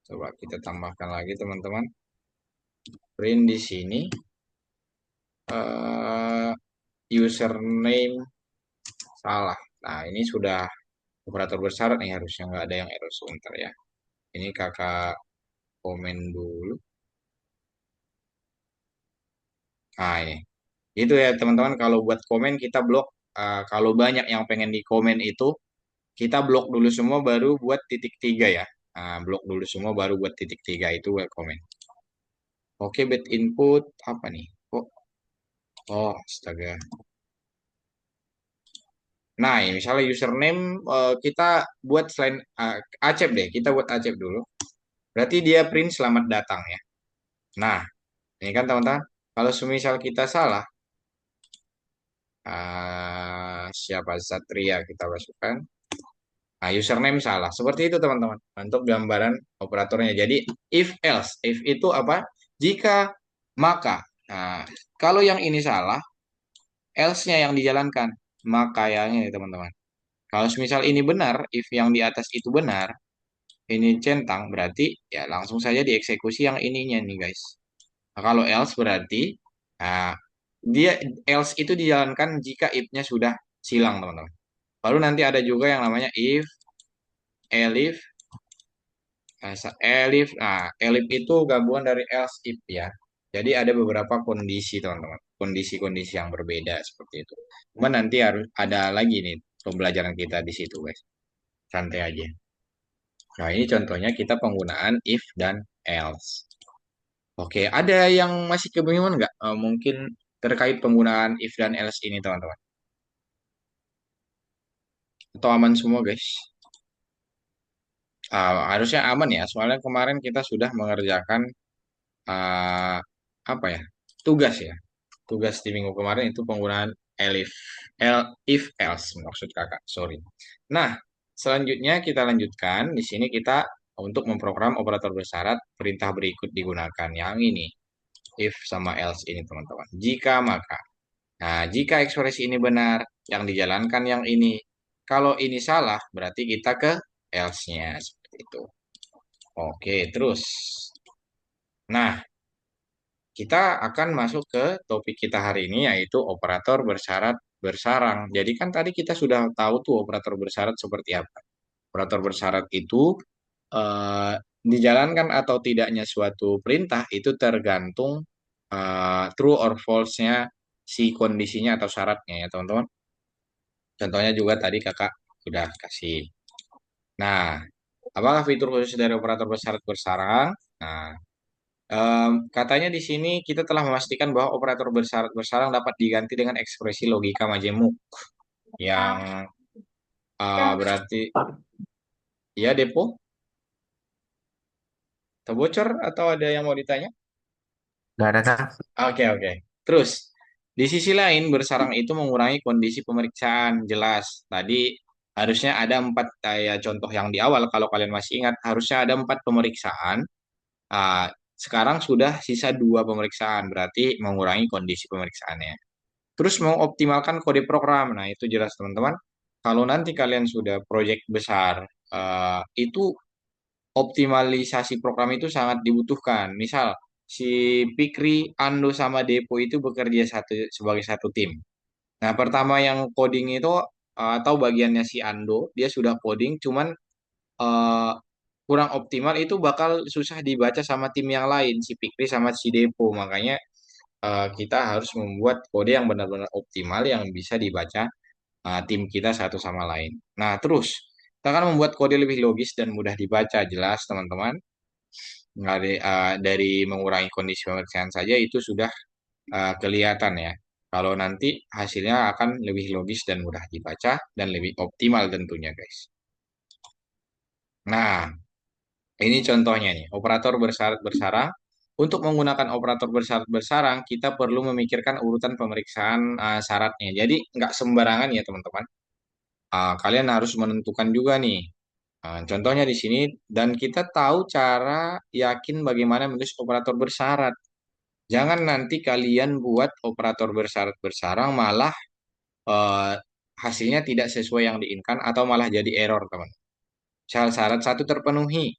coba kita tambahkan lagi teman-teman. Print di sini username salah. Nah, ini sudah operator bersyarat nih harusnya nggak ada yang error sebentar ya. Ini kakak komen dulu. Nah, ini. Itu ya teman-teman kalau buat komen kita blok. Kalau banyak yang pengen di komen itu kita blok dulu semua baru buat titik tiga ya. Blok dulu semua baru buat titik tiga itu buat komen. Oke, bad input apa nih? Oh, astaga. Nah, ini misalnya username kita buat selain Acep deh, kita buat Acep dulu. Berarti dia print selamat datang ya. Nah, ini kan teman-teman, kalau semisal kita salah, siapa Satria kita masukkan. Nah, username salah. Seperti itu teman-teman. Untuk gambaran operatornya. Jadi if else, if itu apa? Jika maka. Nah, kalau yang ini salah, else-nya yang dijalankan. Maka yang ini teman-teman. Kalau misal ini benar, if yang di atas itu benar, ini centang, berarti ya langsung saja dieksekusi yang ininya nih guys. Nah, kalau else berarti, nah, dia else itu dijalankan jika if-nya sudah silang teman-teman. Baru nanti ada juga yang namanya if, elif, elif. Nah, elif itu gabungan dari else if ya. Jadi ada beberapa kondisi teman-teman, kondisi-kondisi yang berbeda seperti itu. Cuma nanti harus ada lagi nih pembelajaran kita di situ guys. Santai aja. Nah, ini contohnya kita penggunaan if dan else. Oke, ada yang masih kebingungan nggak? Mungkin terkait penggunaan if dan else ini teman-teman. Atau aman semua guys? Harusnya aman ya, soalnya kemarin kita sudah mengerjakan eh, apa ya? Tugas ya. Tugas di minggu kemarin itu penggunaan elif, if else maksud kakak, sorry. Nah, selanjutnya kita lanjutkan. Di sini kita untuk memprogram operator bersyarat perintah berikut digunakan. Yang ini, if sama else ini teman-teman. Jika maka. Nah, jika ekspresi ini benar, yang dijalankan yang ini. Kalau ini salah, berarti kita ke else-nya seperti itu. Oke, terus. Nah, kita akan masuk ke topik kita hari ini yaitu operator bersyarat bersarang. Jadi kan tadi kita sudah tahu tuh operator bersyarat seperti apa. Operator bersyarat itu dijalankan atau tidaknya suatu perintah itu tergantung true or false-nya si kondisinya atau syaratnya ya teman-teman. Contohnya juga tadi kakak sudah kasih. Nah, apakah fitur khusus dari operator bersyarat bersarang? Nah, katanya di sini kita telah memastikan bahwa operator bersyarat bersarang dapat diganti dengan ekspresi logika majemuk yang berarti ya Depo, terbocor atau ada yang mau ditanya? Nggak ada kak? Oke oke. Terus di sisi lain bersarang itu mengurangi kondisi pemeriksaan jelas. Tadi harusnya ada empat kayak contoh yang di awal kalau kalian masih ingat harusnya ada empat pemeriksaan. Ah, sekarang sudah sisa dua pemeriksaan berarti mengurangi kondisi pemeriksaannya. Terus mengoptimalkan kode program. Nah, itu jelas teman-teman. Kalau nanti kalian sudah proyek besar, itu optimalisasi program itu sangat dibutuhkan. Misal, si Pikri, Ando, sama Depo itu bekerja sebagai satu tim. Nah, pertama yang coding itu, atau bagiannya si Ando, dia sudah coding, cuman eh, kurang optimal, itu bakal susah dibaca sama tim yang lain, si Pikri sama si Depo. Makanya kita harus membuat kode yang benar-benar optimal yang bisa dibaca tim kita satu sama lain. Nah, terus kita akan membuat kode lebih logis dan mudah dibaca, jelas teman-teman. Dari mengurangi kondisi pemeriksaan saja itu sudah kelihatan ya. Kalau nanti hasilnya akan lebih logis dan mudah dibaca dan lebih optimal tentunya, guys. Nah, ini contohnya nih, operator bersyarat bersarang. Untuk menggunakan operator bersyarat bersarang, kita perlu memikirkan urutan pemeriksaan syaratnya. Jadi nggak sembarangan ya teman-teman. Kalian harus menentukan juga nih. Contohnya di sini, dan kita tahu cara yakin bagaimana menulis operator bersyarat. Jangan nanti kalian buat operator bersyarat bersarang malah eh, hasilnya tidak sesuai yang diinginkan atau malah jadi error teman. Misal syarat satu terpenuhi.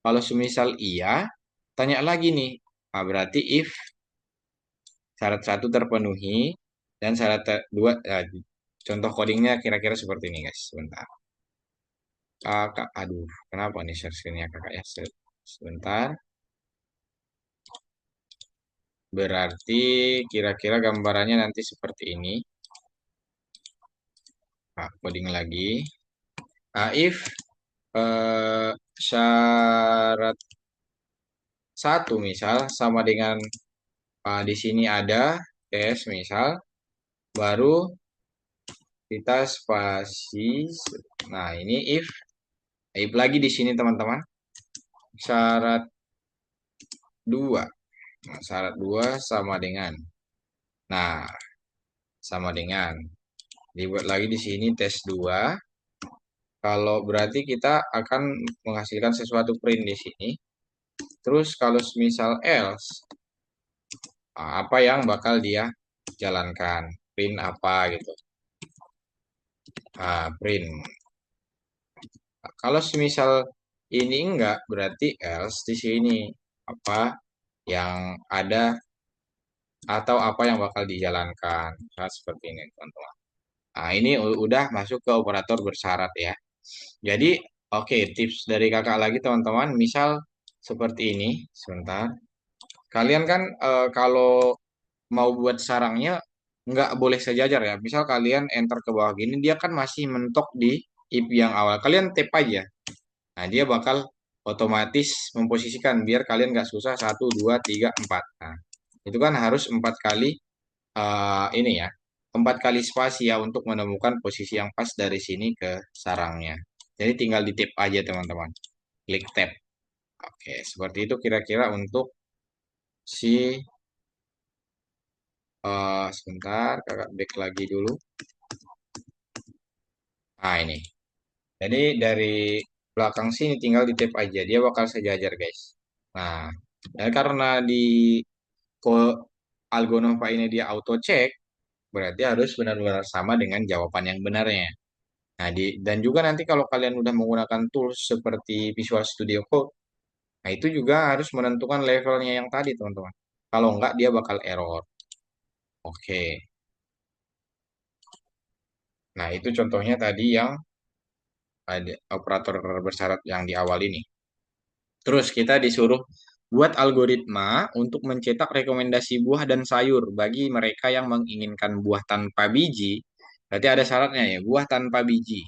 Kalau semisal iya, tanya lagi nih. Berarti if syarat satu terpenuhi dan syarat dua, contoh codingnya kira-kira seperti ini guys. Sebentar. Kakak, aduh, kenapa nih share screen-nya kakak ya? Sebentar. Berarti kira-kira gambarannya nanti seperti ini. Coding lagi. If syarat satu misal sama dengan di sini ada tes misal, baru kita spasi. Nah, ini if lagi di sini teman-teman. Syarat 2. Nah, syarat 2 sama dengan. Nah, sama dengan. Dibuat lagi di sini tes 2. Kalau berarti kita akan menghasilkan sesuatu print di sini. Terus kalau misal else, apa yang bakal dia jalankan? Print apa gitu. Print. Kalau misal ini enggak, berarti else di sini apa yang ada atau apa yang bakal dijalankan. Nah, seperti ini, teman-teman. Nah, ini udah masuk ke operator bersyarat ya. Jadi, oke, tips dari kakak lagi, teman-teman. Misal seperti ini, sebentar. Kalian kan kalau mau buat sarangnya nggak boleh sejajar ya. Misal kalian enter ke bawah gini, dia kan masih mentok di if yang awal. Kalian tap aja. Nah, dia bakal otomatis memposisikan biar kalian nggak susah 1, 2, 3, 4. Nah, itu kan harus 4 kali ini ya, 4 kali spasi ya untuk menemukan posisi yang pas dari sini ke sarangnya. Jadi tinggal di tap aja teman-teman. Klik tab. Oke, seperti itu kira-kira untuk si sebentar, kakak back lagi dulu. Nah, ini. Jadi dari belakang sini tinggal di tap aja, dia bakal sejajar guys. Nah, dan karena di Algonova ini dia auto check, berarti harus benar-benar sama dengan jawaban yang benarnya. Nah, dan juga nanti kalau kalian udah menggunakan tools seperti Visual Studio Code, nah itu juga harus menentukan levelnya yang tadi, teman-teman. Kalau enggak, dia bakal error. Oke. Nah, itu contohnya tadi yang ada operator bersyarat yang di awal ini. Terus kita disuruh buat algoritma untuk mencetak rekomendasi buah dan sayur bagi mereka yang menginginkan buah tanpa biji. Berarti ada syaratnya ya, buah tanpa biji.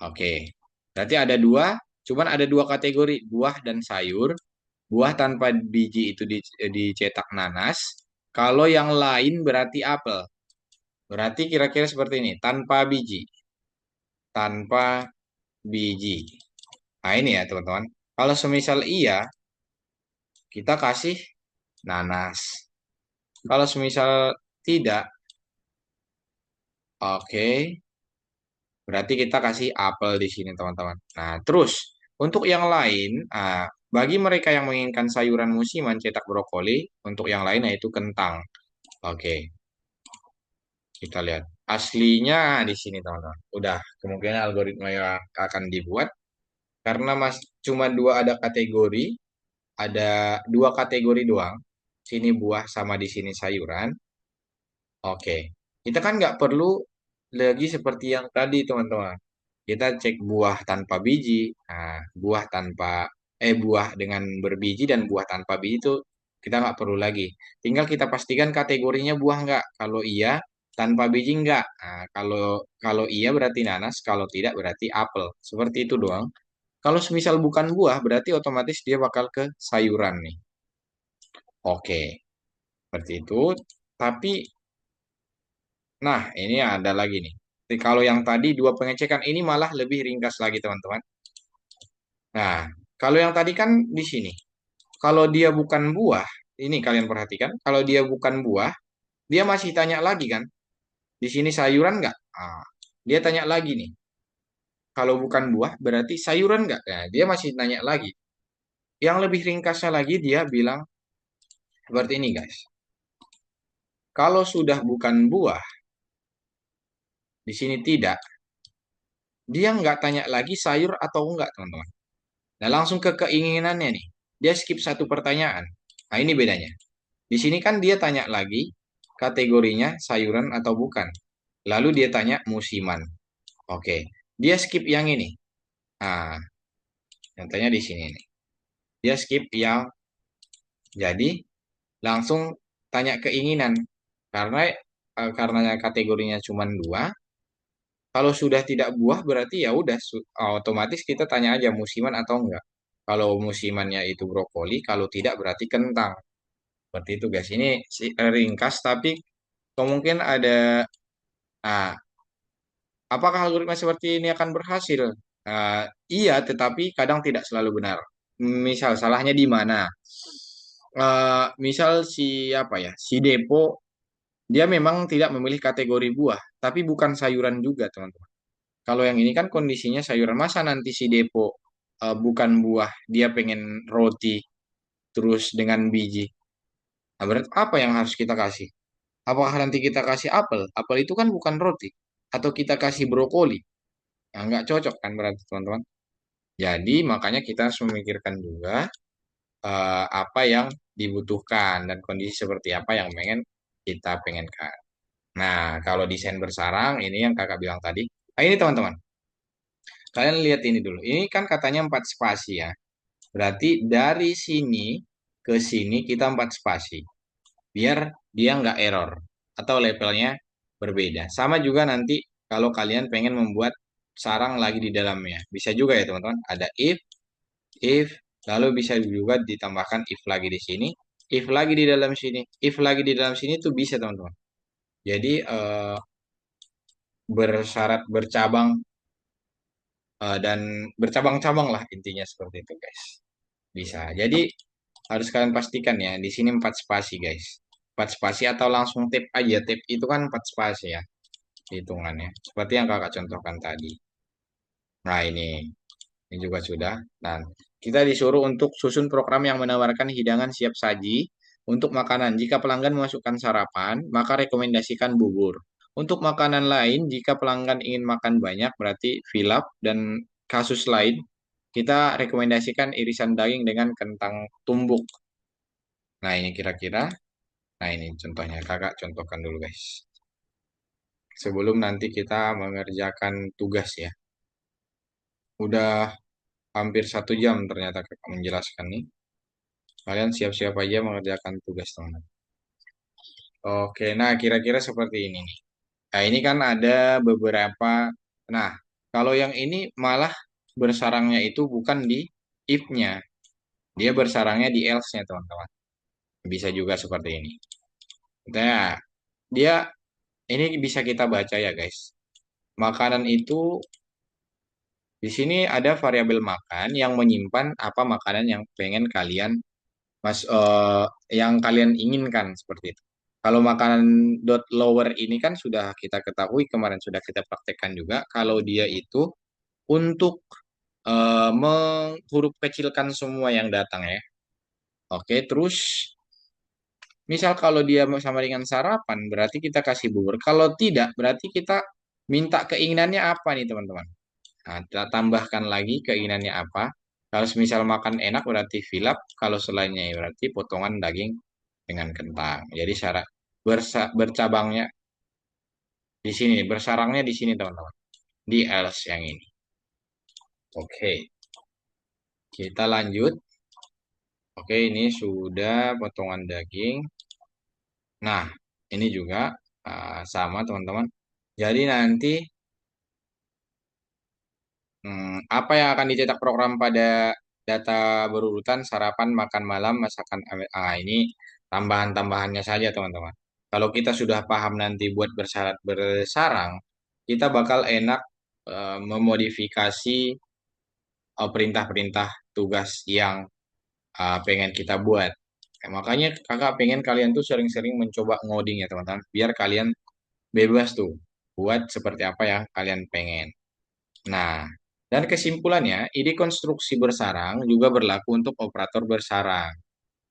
Oke. Berarti ada dua, cuman ada dua kategori, buah dan sayur. Buah tanpa biji itu dicetak nanas. Kalau yang lain berarti apel. Berarti kira-kira seperti ini, tanpa biji. Tanpa biji. Nah ini ya teman-teman. Kalau semisal iya, kita kasih nanas. Kalau semisal tidak, oke. Berarti kita kasih apel di sini teman-teman. Nah terus untuk yang lain, bagi mereka yang menginginkan sayuran musiman cetak brokoli, untuk yang lain yaitu kentang. Oke, kita lihat. Aslinya di sini teman-teman. Udah kemungkinan algoritma yang akan dibuat karena cuma ada kategori, ada dua kategori doang. Sini buah sama di sini sayuran. Oke, kita kan nggak perlu lagi seperti yang tadi teman-teman. Kita cek buah tanpa biji, buah dengan berbiji dan buah tanpa biji itu kita nggak perlu lagi. Tinggal kita pastikan kategorinya buah nggak. Kalau iya, tanpa biji nggak. Nah, kalau kalau iya berarti nanas, kalau tidak berarti apel. Seperti itu doang. Kalau semisal bukan buah, berarti otomatis dia bakal ke sayuran nih. Oke, seperti itu. Tapi, nah ini ada lagi nih. Jadi kalau yang tadi dua pengecekan ini malah lebih ringkas lagi teman-teman. Nah, kalau yang tadi kan di sini. Kalau dia bukan buah, ini kalian perhatikan. Kalau dia bukan buah, dia masih tanya lagi kan. Di sini sayuran nggak? Dia tanya lagi nih. Kalau bukan buah, berarti sayuran nggak? Nah, dia masih tanya lagi. Yang lebih ringkasnya lagi, dia bilang seperti ini guys. Kalau sudah bukan buah, di sini tidak, dia nggak tanya lagi sayur atau enggak, teman-teman. Nah, langsung ke keinginannya nih. Dia skip satu pertanyaan. Nah, ini bedanya. Di sini kan dia tanya lagi kategorinya sayuran atau bukan. Lalu dia tanya musiman. Oke. Dia skip yang ini. Nah, yang tanya di sini nih. Dia skip yang jadi langsung tanya keinginan. Karena kategorinya cuma dua. Kalau sudah tidak buah berarti ya udah otomatis kita tanya aja musiman atau enggak. Kalau musimannya itu brokoli, kalau tidak berarti kentang. Seperti itu guys. Ini ringkas tapi kemungkinan ada. Nah, apakah algoritma seperti ini akan berhasil? Iya, tetapi kadang tidak selalu benar. Misal salahnya di mana? Misal apa ya? Si Depo dia memang tidak memilih kategori buah, tapi bukan sayuran juga, teman-teman. Kalau yang ini kan kondisinya sayuran. Masa nanti si Depo bukan buah, dia pengen roti terus dengan biji. Nah, berarti apa yang harus kita kasih? Apakah nanti kita kasih apel? Apel itu kan bukan roti. Atau kita kasih brokoli? Nah, nggak cocok kan berarti teman-teman. Jadi makanya kita harus memikirkan juga apa yang dibutuhkan dan kondisi seperti apa yang kita pengenkan. Nah, kalau desain bersarang ini yang kakak bilang tadi. Nah, ini teman-teman, kalian lihat ini dulu. Ini kan katanya 4 spasi ya. Berarti dari sini ke sini kita 4 spasi. Biar dia nggak error atau levelnya berbeda. Sama juga nanti kalau kalian pengen membuat sarang lagi di dalamnya. Bisa juga ya teman-teman. Ada if, lalu bisa juga ditambahkan if lagi di sini, if lagi di dalam sini, if lagi di dalam sini tuh bisa teman-teman. Jadi bersyarat bercabang dan bercabang-cabang lah intinya seperti itu guys. Bisa. Jadi harus kalian pastikan ya di sini 4 spasi guys. 4 spasi atau langsung tap aja. Tap itu kan 4 spasi ya hitungannya. Seperti yang kakak contohkan tadi. Nah ini juga sudah. Dan kita disuruh untuk susun program yang menawarkan hidangan siap saji untuk makanan. Jika pelanggan memasukkan sarapan, maka rekomendasikan bubur. Untuk makanan lain, jika pelanggan ingin makan banyak, berarti fill up. Dan kasus lain, kita rekomendasikan irisan daging dengan kentang tumbuk. Nah, ini kira-kira. Nah, ini contohnya. Kakak contohkan dulu, guys. Sebelum nanti kita mengerjakan tugas ya. Udah hampir 1 jam ternyata kakak menjelaskan nih. Kalian siap-siap aja mengerjakan tugas teman. Oke, nah kira-kira seperti ini nih. Nah ini kan ada beberapa. Nah kalau yang ini malah bersarangnya itu bukan di if-nya, dia bersarangnya di else-nya teman-teman. Bisa juga seperti ini. Nah dia ini bisa kita baca ya guys. Makanan itu di sini ada variabel makan yang menyimpan apa makanan yang pengen kalian yang kalian inginkan seperti itu. Kalau makanan dot lower ini kan sudah kita ketahui kemarin sudah kita praktekkan juga kalau dia itu untuk menghuruf kecilkan semua yang datang ya. Oke, terus misal kalau dia sama dengan sarapan berarti kita kasih bubur. Kalau tidak berarti kita minta keinginannya apa nih teman-teman? Nah, kita tambahkan lagi keinginannya apa. Kalau misal makan enak berarti fill up, kalau selainnya ya berarti potongan daging dengan kentang. Jadi syarat bercabangnya di sini, bersarangnya di sini teman-teman. Di else yang ini. Oke, kita lanjut. Oke, ini sudah potongan daging. Nah, ini juga sama teman-teman. Jadi nanti apa yang akan dicetak program pada data berurutan sarapan, makan malam, masakan ini tambahan-tambahannya saja teman-teman. Kalau kita sudah paham nanti buat bersyarat bersarang, kita bakal enak memodifikasi perintah-perintah tugas yang pengen kita buat. Makanya kakak pengen kalian tuh sering-sering mencoba ngoding ya teman-teman, biar kalian bebas tuh buat seperti apa yang kalian pengen. Nah, dan kesimpulannya, ide konstruksi bersarang juga berlaku untuk operator bersarang.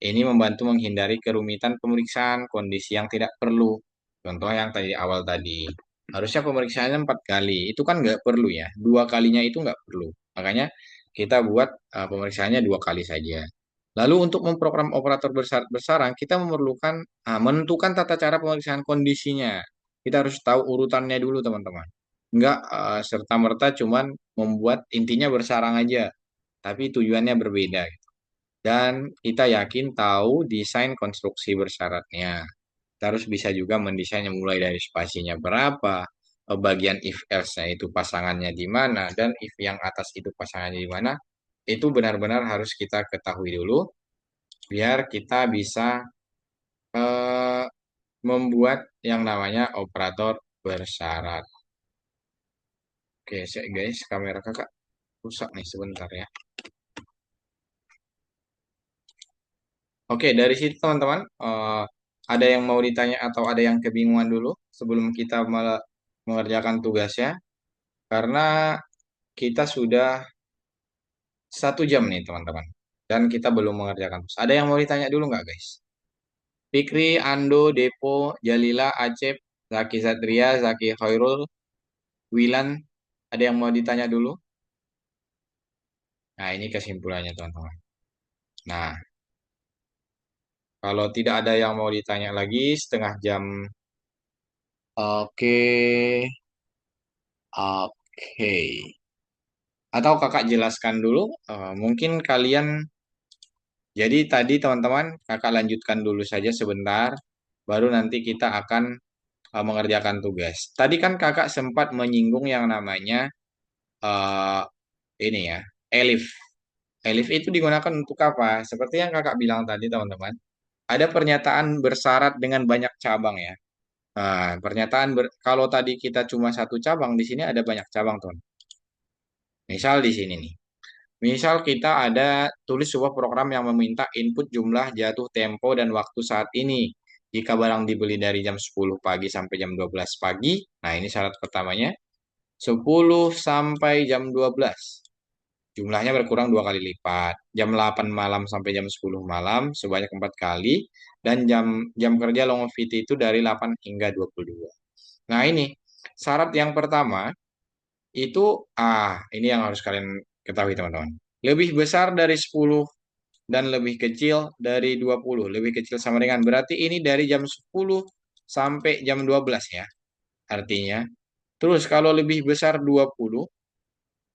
Ini membantu menghindari kerumitan pemeriksaan kondisi yang tidak perlu. Contoh yang tadi awal tadi. Harusnya pemeriksaannya 4 kali. Itu kan nggak perlu ya. 2 kalinya itu nggak perlu. Makanya kita buat pemeriksaannya 2 kali saja. Lalu untuk memprogram operator bersarang, kita memerlukan menentukan tata cara pemeriksaan kondisinya. Kita harus tahu urutannya dulu, teman-teman. Nggak serta-merta cuman membuat intinya bersarang aja, tapi tujuannya berbeda. Dan kita yakin tahu desain konstruksi bersyaratnya. Kita harus bisa juga mendesainnya mulai dari spasinya berapa, bagian if else-nya itu pasangannya di mana, dan if yang atas itu pasangannya di mana. Itu benar-benar harus kita ketahui dulu, biar kita bisa eh, membuat yang namanya operator bersyarat. Oke, guys, kamera kakak rusak nih sebentar ya. Oke, dari situ teman-teman, ada yang mau ditanya atau ada yang kebingungan dulu sebelum kita mengerjakan tugasnya? karena kita sudah 1 jam nih teman-teman. Dan kita belum mengerjakan tugas. Ada yang mau ditanya dulu nggak guys? Fikri, Ando, Depo, Jalila, Acep, Zaki Satria, Zaki Khairul, Wilan, ada yang mau ditanya dulu? Nah, ini kesimpulannya teman-teman. Nah, kalau tidak ada yang mau ditanya lagi, setengah jam. Oke, oke. Atau kakak jelaskan dulu, mungkin kalian, jadi tadi teman-teman, kakak lanjutkan dulu saja sebentar, baru nanti kita akan mengerjakan tugas. Tadi kan kakak sempat menyinggung yang namanya eh, ini ya, elif. Elif itu digunakan untuk apa? Seperti yang kakak bilang tadi teman-teman, ada pernyataan bersyarat dengan banyak cabang ya. Nah, kalau tadi kita cuma 1 cabang, di sini ada banyak cabang teman. Misal di sini nih. Misal kita ada tulis sebuah program yang meminta input jumlah, jatuh tempo, dan waktu saat ini. Jika barang dibeli dari jam 10 pagi sampai jam 12 pagi, nah ini syarat pertamanya, 10 sampai jam 12. Jumlahnya berkurang 2 kali lipat. Jam 8 malam sampai jam 10 malam sebanyak 4 kali. Dan jam jam kerja longevity itu dari 8 hingga 22. Nah ini, syarat yang pertama itu, ini yang harus kalian ketahui teman-teman. Lebih besar dari 10 dan lebih kecil dari 20. Lebih kecil sama dengan, berarti ini dari jam 10 sampai jam 12 ya. Artinya, terus kalau lebih besar 20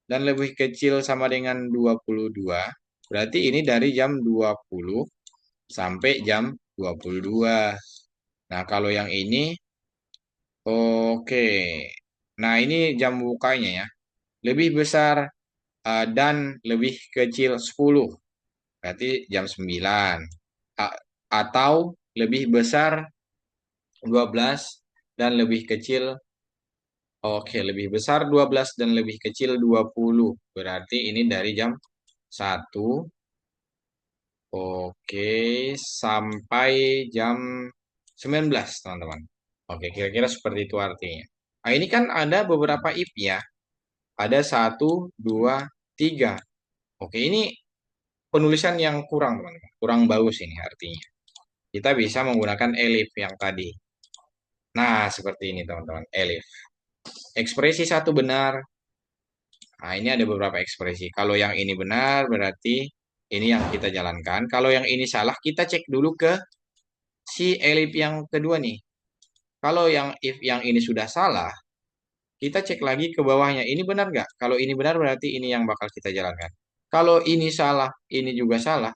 dan lebih kecil sama dengan 22, berarti ini dari jam 20 sampai jam 22. Nah, kalau yang ini, oke. Nah, ini jam bukanya ya. Lebih besar dan lebih kecil 10. Berarti jam 9. A- atau lebih besar 12 dan lebih kecil, oke, lebih besar 12 dan lebih kecil 20. Berarti ini dari jam 1, oke, sampai jam 19, teman-teman. Oke, kira-kira seperti itu artinya. Nah, ini kan ada beberapa if ya. Ada 1, 2, 3. Oke, ini penulisan yang kurang, teman-teman. Kurang bagus ini artinya. Kita bisa menggunakan elif yang tadi. Nah, seperti ini, teman-teman. Elif. Ekspresi satu benar. Nah, ini ada beberapa ekspresi. Kalau yang ini benar, berarti ini yang kita jalankan. Kalau yang ini salah, kita cek dulu ke si elif yang kedua nih. Kalau yang if yang ini sudah salah, kita cek lagi ke bawahnya. Ini benar nggak? Kalau ini benar, berarti ini yang bakal kita jalankan. Kalau ini salah, ini juga salah,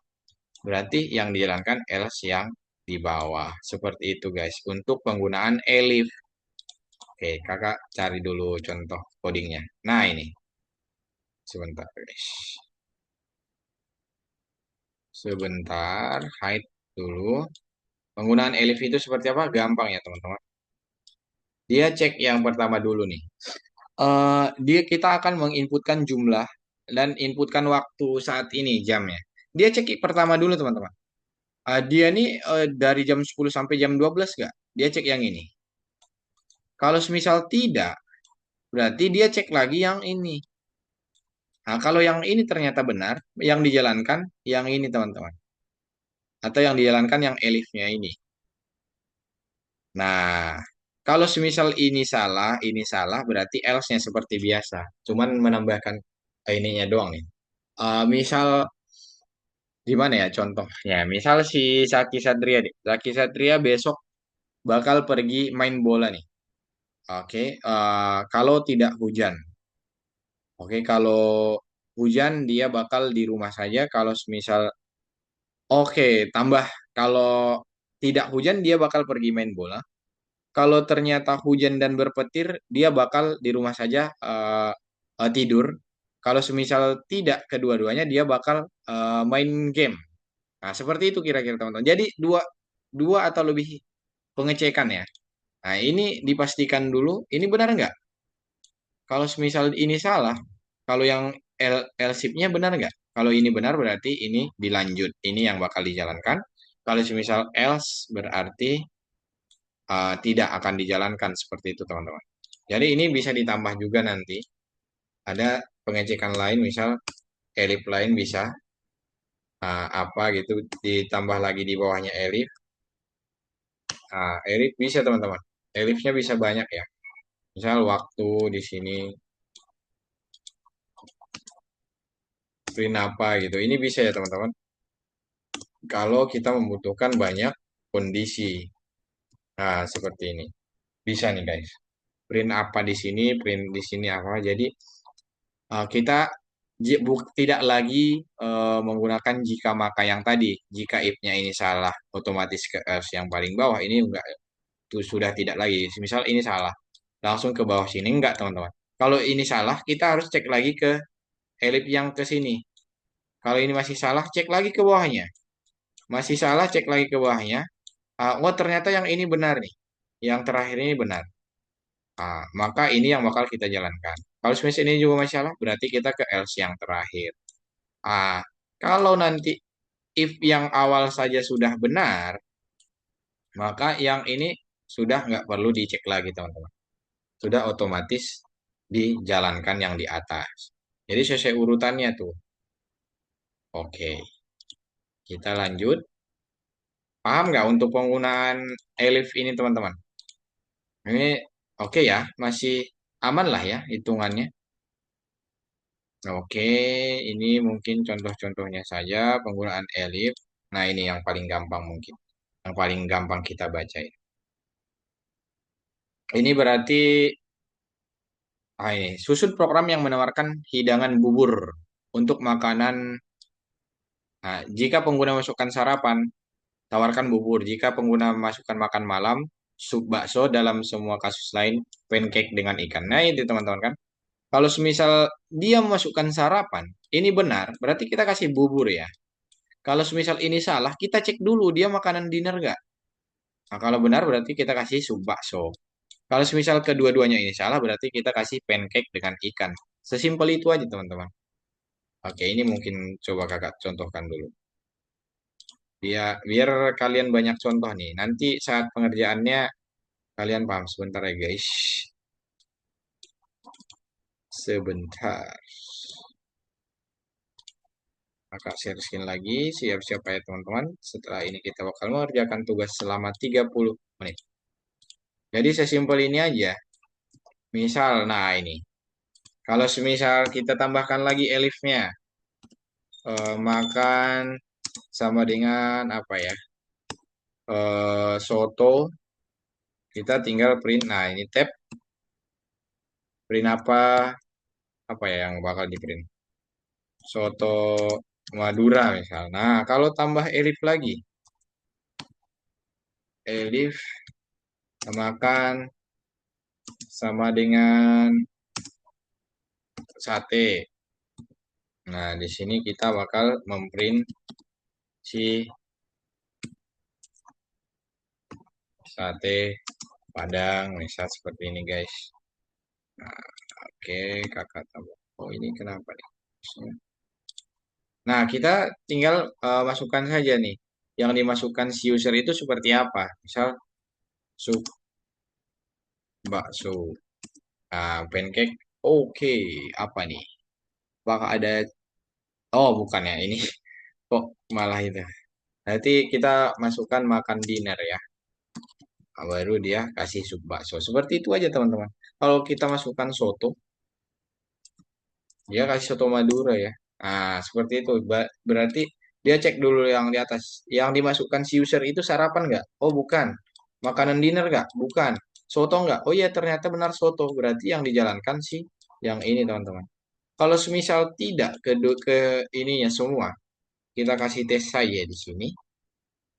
berarti yang dijalankan else yang di bawah. Seperti itu guys, untuk penggunaan elif. Oke, kakak cari dulu contoh codingnya. Nah ini, sebentar guys. Sebentar, hide dulu. Penggunaan elif itu seperti apa? Gampang ya teman-teman. Dia cek yang pertama dulu nih. Kita akan menginputkan jumlah dan inputkan waktu saat ini jamnya. Dia cek pertama dulu teman-teman. Dia nih dari jam 10 sampai jam 12 nggak? Dia cek yang ini. Kalau semisal tidak, berarti dia cek lagi yang ini. Nah, kalau yang ini ternyata benar, yang dijalankan yang ini teman-teman. Atau yang dijalankan yang elifnya ini. Nah, kalau semisal ini salah, berarti else-nya seperti biasa. Cuman menambahkan ininya doang nih. Misal gimana ya contohnya? Misal si Zaki Satria deh. Zaki Satria besok bakal pergi main bola nih. Oke, kalau tidak hujan. Oke, kalau hujan dia bakal di rumah saja. Kalau semisal, oke, tambah kalau tidak hujan dia bakal pergi main bola. Kalau ternyata hujan dan berpetir, dia bakal di rumah saja tidur. Kalau semisal tidak kedua-duanya, dia bakal main game. Nah, seperti itu kira-kira teman-teman. Jadi dua dua atau lebih pengecekan ya. Nah, ini dipastikan dulu, ini benar nggak? Kalau semisal ini salah, kalau yang L-ship-nya benar nggak? Kalau ini benar berarti ini dilanjut. Ini yang bakal dijalankan. Kalau semisal else berarti tidak akan dijalankan seperti itu teman-teman. Jadi ini bisa ditambah juga nanti. ada pengecekan lain, misal elif lain bisa apa gitu ditambah lagi di bawahnya elif. Elif bisa teman-teman. Elifnya bisa banyak ya. Misal waktu di sini print apa gitu. Ini bisa ya teman-teman. Kalau kita membutuhkan banyak kondisi. Nah, seperti ini. Bisa nih guys. Print apa di sini, print di sini apa. Jadi kita tidak lagi menggunakan jika maka yang tadi. Jika if-nya ini salah, otomatis ke else yang paling bawah. Ini enggak, itu sudah tidak lagi. Misal ini salah, langsung ke bawah sini. Enggak teman-teman. Kalau ini salah, kita harus cek lagi ke elif yang ke sini. Kalau ini masih salah, cek lagi ke bawahnya. Masih salah, cek lagi ke bawahnya. Oh ternyata yang ini benar nih. Yang terakhir ini benar. Maka ini yang bakal kita jalankan. Kalau misalnya ini juga masih salah, berarti kita ke else yang terakhir. Ah, Kalau nanti if yang awal saja sudah benar, maka yang ini sudah nggak perlu dicek lagi, teman-teman. Sudah otomatis dijalankan yang di atas. Jadi sesuai urutannya tuh. Oke, kita lanjut. Paham nggak untuk penggunaan elif ini, teman-teman? Ini oke ya, masih aman lah ya hitungannya. Oke, ini mungkin contoh-contohnya saja penggunaan elif. Nah, ini yang paling gampang mungkin. Yang paling gampang kita baca ya. Ini berarti ini susun program yang menawarkan hidangan bubur untuk makanan. Nah, jika pengguna masukkan sarapan, tawarkan bubur. Jika pengguna masukkan makan malam, sup bakso, dalam semua kasus lain, pancake dengan ikan. Nah, itu teman-teman kan. Kalau semisal dia memasukkan sarapan, ini benar, berarti kita kasih bubur ya. Kalau semisal ini salah, kita cek dulu dia makanan dinner nggak. Nah, kalau benar berarti kita kasih sup bakso. Kalau semisal kedua-duanya ini salah, berarti kita kasih pancake dengan ikan. Sesimpel itu aja teman-teman. Oke, ini mungkin coba kakak contohkan dulu. Biar kalian banyak contoh nih. Nanti saat pengerjaannya kalian paham. Sebentar ya guys. Sebentar. Kakak share screen lagi. Siap-siap ya teman-teman. Setelah ini kita bakal mengerjakan tugas selama 30 menit. Jadi sesimpel ini aja. Misal, nah ini. Kalau semisal kita tambahkan lagi elifnya. Makan sama dengan apa ya? Soto. Kita tinggal print. Nah ini tab. Print apa ya yang bakal di print? Soto Madura misal. Nah kalau tambah elif lagi. Elif makan sama dengan sate. Nah, di sini kita bakal memprint si sate Padang, misal seperti ini, guys. Nah, oke, kakak tambah. Oh, ini kenapa nih? Nah, kita tinggal masukkan saja nih. Yang dimasukkan si user itu seperti apa? Misal, sup bakso. Nah, pancake. Oke, apa nih? Apakah ada... Oh, bukan ya. Ini kok malah itu. Nanti kita masukkan makan dinner ya. Baru dia kasih sup bakso. Seperti itu aja teman-teman. Kalau kita masukkan soto, dia kasih soto Madura ya. Nah, seperti itu. Berarti dia cek dulu yang di atas. Yang dimasukkan si user itu sarapan nggak? Oh, bukan. Makanan dinner nggak? Bukan. Soto nggak? Oh iya, ternyata benar soto. Berarti yang dijalankan sih yang ini teman-teman. Kalau semisal tidak ke ininya semua, kita kasih tes saja di sini.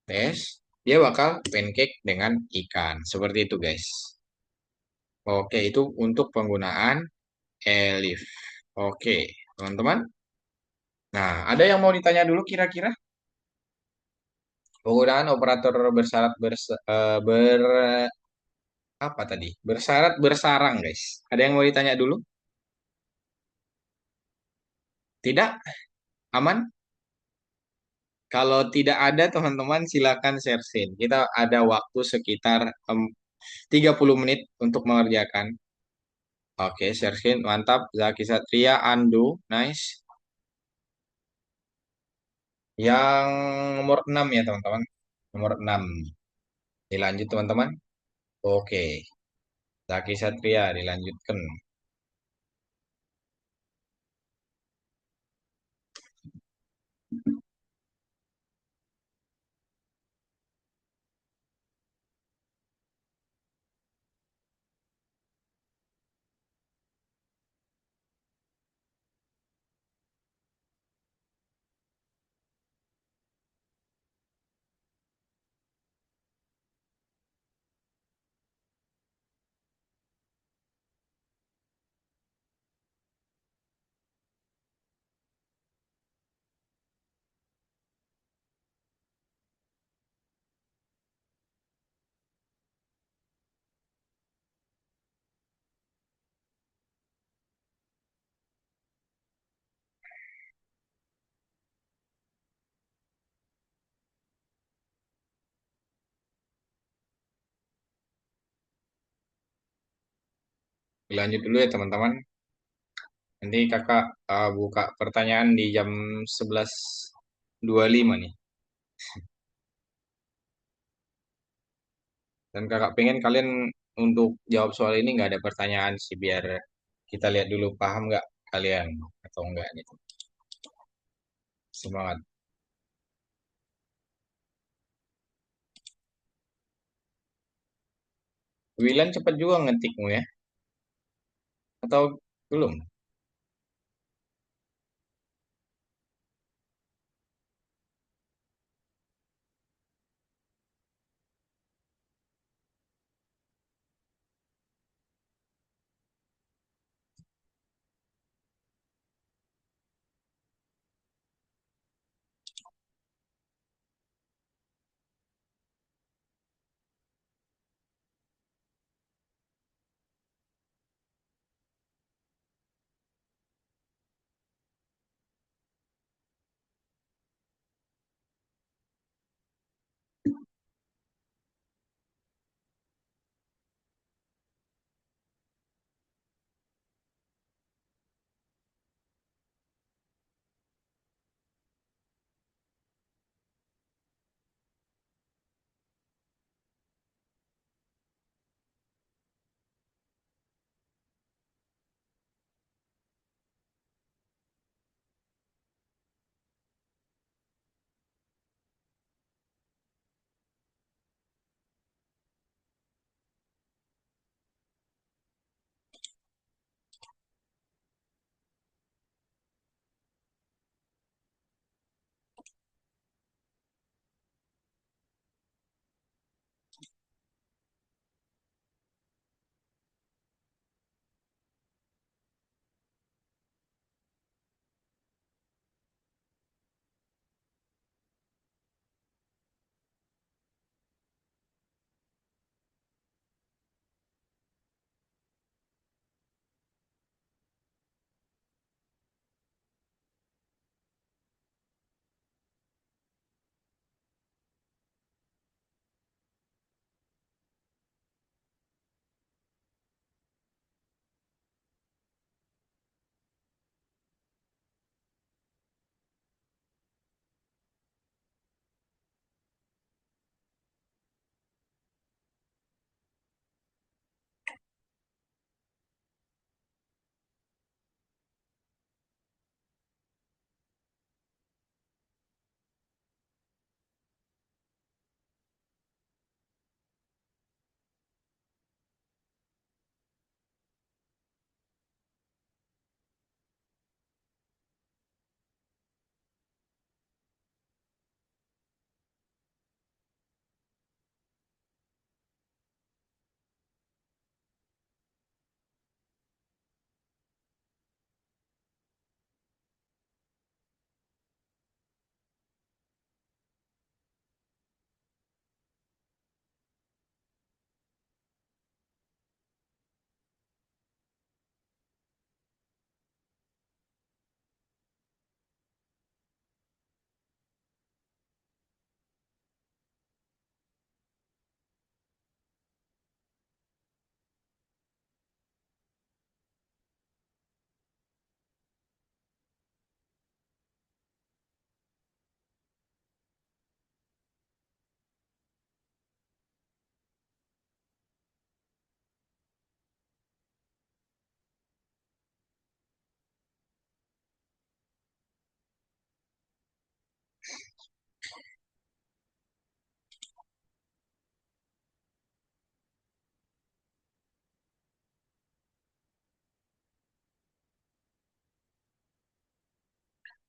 Tes. Dia bakal pancake dengan ikan. Seperti itu guys. Oke, itu untuk penggunaan elif. Oke, teman-teman. Nah, ada yang mau ditanya dulu kira-kira? Penggunaan operator bersyarat apa tadi? Bersyarat bersarang, guys. Ada yang mau ditanya dulu? Tidak? Aman? Kalau tidak ada, teman-teman silakan share screen. Kita ada waktu sekitar 30 menit untuk mengerjakan. Oke, share screen. Mantap. Zaki Satria, Ando. Nice. Yang nomor 6 ya, teman-teman. Nomor 6. Dilanjut, teman-teman. Oke. Zaki Satria dilanjutkan. Dilanjut dulu ya, teman-teman. Nanti kakak buka pertanyaan di jam 11.25 nih. Dan kakak pengen kalian untuk jawab soal ini nggak ada pertanyaan sih, biar kita lihat dulu paham nggak kalian atau enggak gitu. Semangat. Wilan cepat juga ngetikmu ya, atau belum?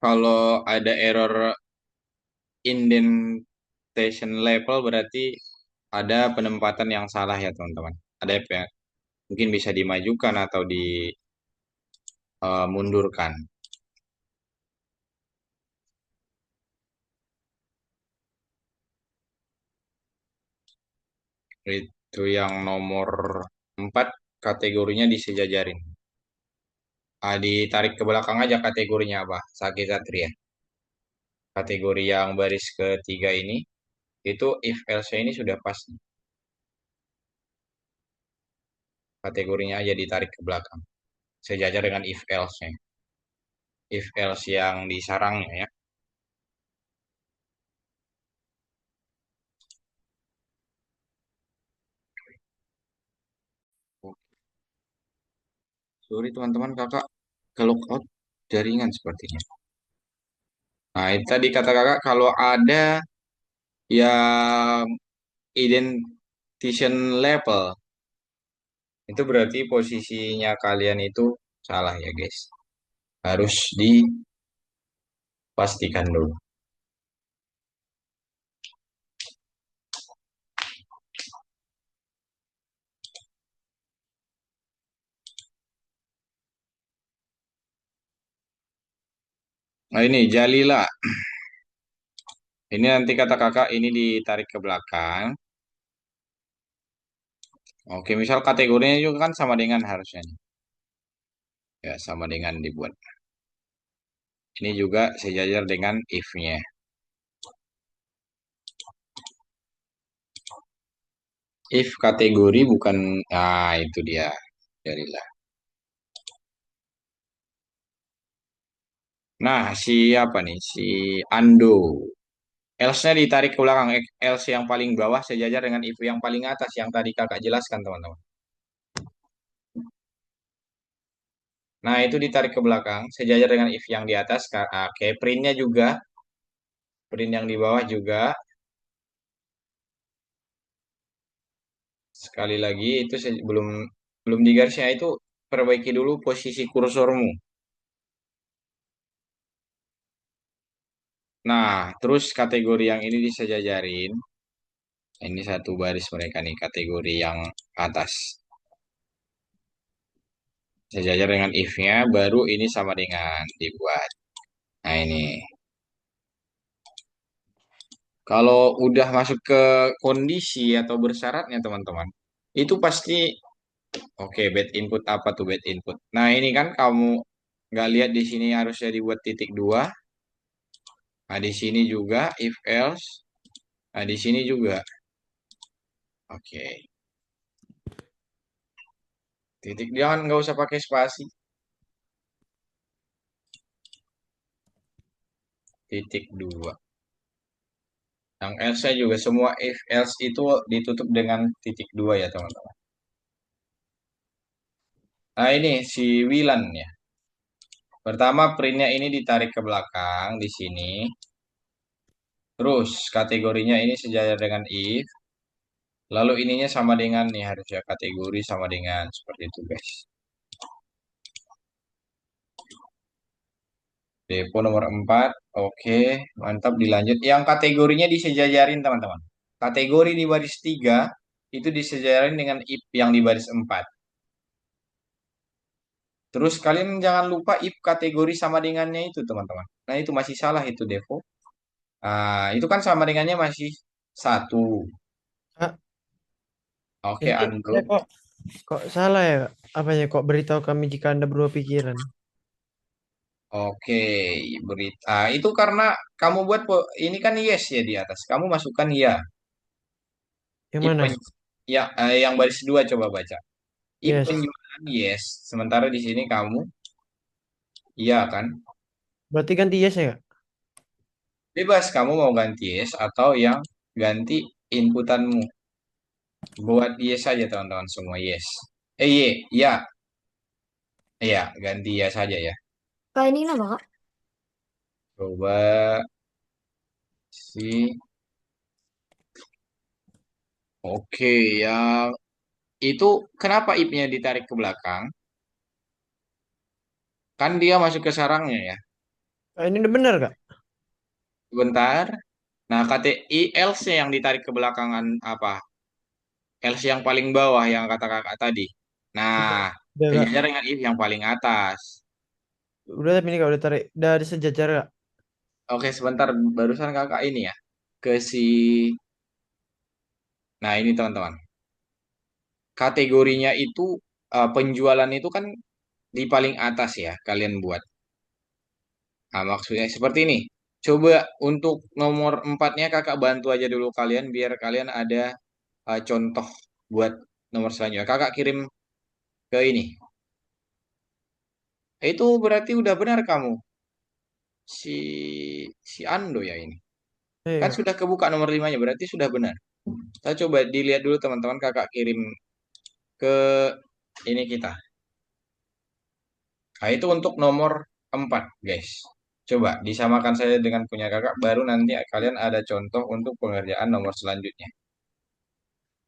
kalau ada error indentation level berarti ada penempatan yang salah ya teman-teman. Ada apa? Mungkin bisa dimajukan atau dimundurkan. Itu yang nomor 4 kategorinya disejajarin. Ditarik ke belakang aja kategorinya apa? Sakit Satria. Kategori yang baris ketiga ini itu if else ini sudah pas. Kategorinya aja ditarik ke belakang. Sejajar dengan if else-nya. If else yang di sarangnya ya. Sorry teman-teman, kakak kalau out jaringan sepertinya. Nah, itu tadi kata kakak kalau ada yang identification level itu berarti posisinya kalian itu salah ya guys. Harus dipastikan dulu. Nah ini Jalila. Ini nanti kata kakak ini ditarik ke belakang. Oke, misal kategorinya juga kan sama dengan harusnya. Ya, sama dengan dibuat. Ini juga sejajar dengan if-nya. If kategori bukan, nah itu dia. Jadilah. Nah, siapa nih? Si Ando. Else-nya ditarik ke belakang. Else yang paling bawah sejajar dengan if yang paling atas yang tadi kakak jelaskan, teman-teman. Nah, itu ditarik ke belakang, sejajar dengan if yang di atas. Oke, printnya juga. Print yang di bawah juga. Sekali lagi, itu belum belum digarisnya itu perbaiki dulu posisi kursormu. Nah, terus kategori yang ini disejajarin. Ini satu baris mereka nih, kategori yang atas. Sejajar dengan if-nya, baru ini sama dengan dibuat. Nah, ini. Kalau udah masuk ke kondisi atau bersyaratnya, teman-teman, itu pasti, oke, bad input apa tuh bad input? Nah, ini kan kamu nggak lihat di sini harusnya dibuat titik dua. Nah, di sini juga if else. Nah, di sini juga. Oke. Titik jangan nggak usah pakai spasi. Titik dua. Yang else juga semua if else itu ditutup dengan titik dua ya teman-teman. Nah ini si Wilan ya. Pertama printnya ini ditarik ke belakang di sini. Terus kategorinya ini sejajar dengan if. Lalu ininya sama dengan nih harusnya kategori sama dengan seperti itu guys. Depo nomor 4. Oke, mantap dilanjut. Yang kategorinya disejajarin teman-teman. Kategori di baris 3 itu disejajarin dengan if yang di baris 4. Terus kalian jangan lupa if kategori sama dengannya itu teman-teman. Nah itu masih salah itu Devo. Itu kan sama dengannya masih satu. Ah, Oke ini Andro. saya kok salah ya? Apanya kok beritahu kami jika Anda berubah pikiran? Oke berita. Itu karena kamu buat ini kan yes ya di atas. Kamu masukkan ya. Yang If mana? ya yang baris 2 coba baca. If Yes. penjualan yes. Sementara di sini kamu iya kan. Berarti ganti yes ya? Bebas kamu mau ganti yes atau yang ganti inputanmu. Buat yes saja teman-teman semua yes. Ya, iya ganti ya saja ya. Kak ini kenapa kak? Coba si oke yang itu kenapa ipnya ditarik ke belakang? Kan dia masuk ke sarangnya ya. Ini udah benar kak? Sebentar. Nah, KTI else yang ditarik ke belakangan apa? Else yang paling bawah yang kata kakak tadi. Udah, Nah, udah kak. sejajar dengan if yang paling atas. Udah tapi ini kak udah tarik. Udah ada sejajar kak. Oke, sebentar. Barusan kakak ini ya. Ke si... Nah, ini teman-teman. Kategorinya itu penjualan itu kan di paling atas ya kalian buat. Nah, maksudnya seperti ini. Coba untuk nomor empatnya kakak bantu aja dulu kalian biar kalian ada contoh buat nomor selanjutnya. Kakak kirim ke ini. Itu berarti udah benar kamu. Si Ando ya ini. Kan Iya. sudah kebuka nomor limanya berarti sudah benar. Kita coba dilihat dulu teman-teman kakak kirim ke ini kita. Nah, itu untuk nomor 4 guys. Coba disamakan saya dengan punya kakak, baru nanti kalian ada contoh untuk pengerjaan nomor selanjutnya.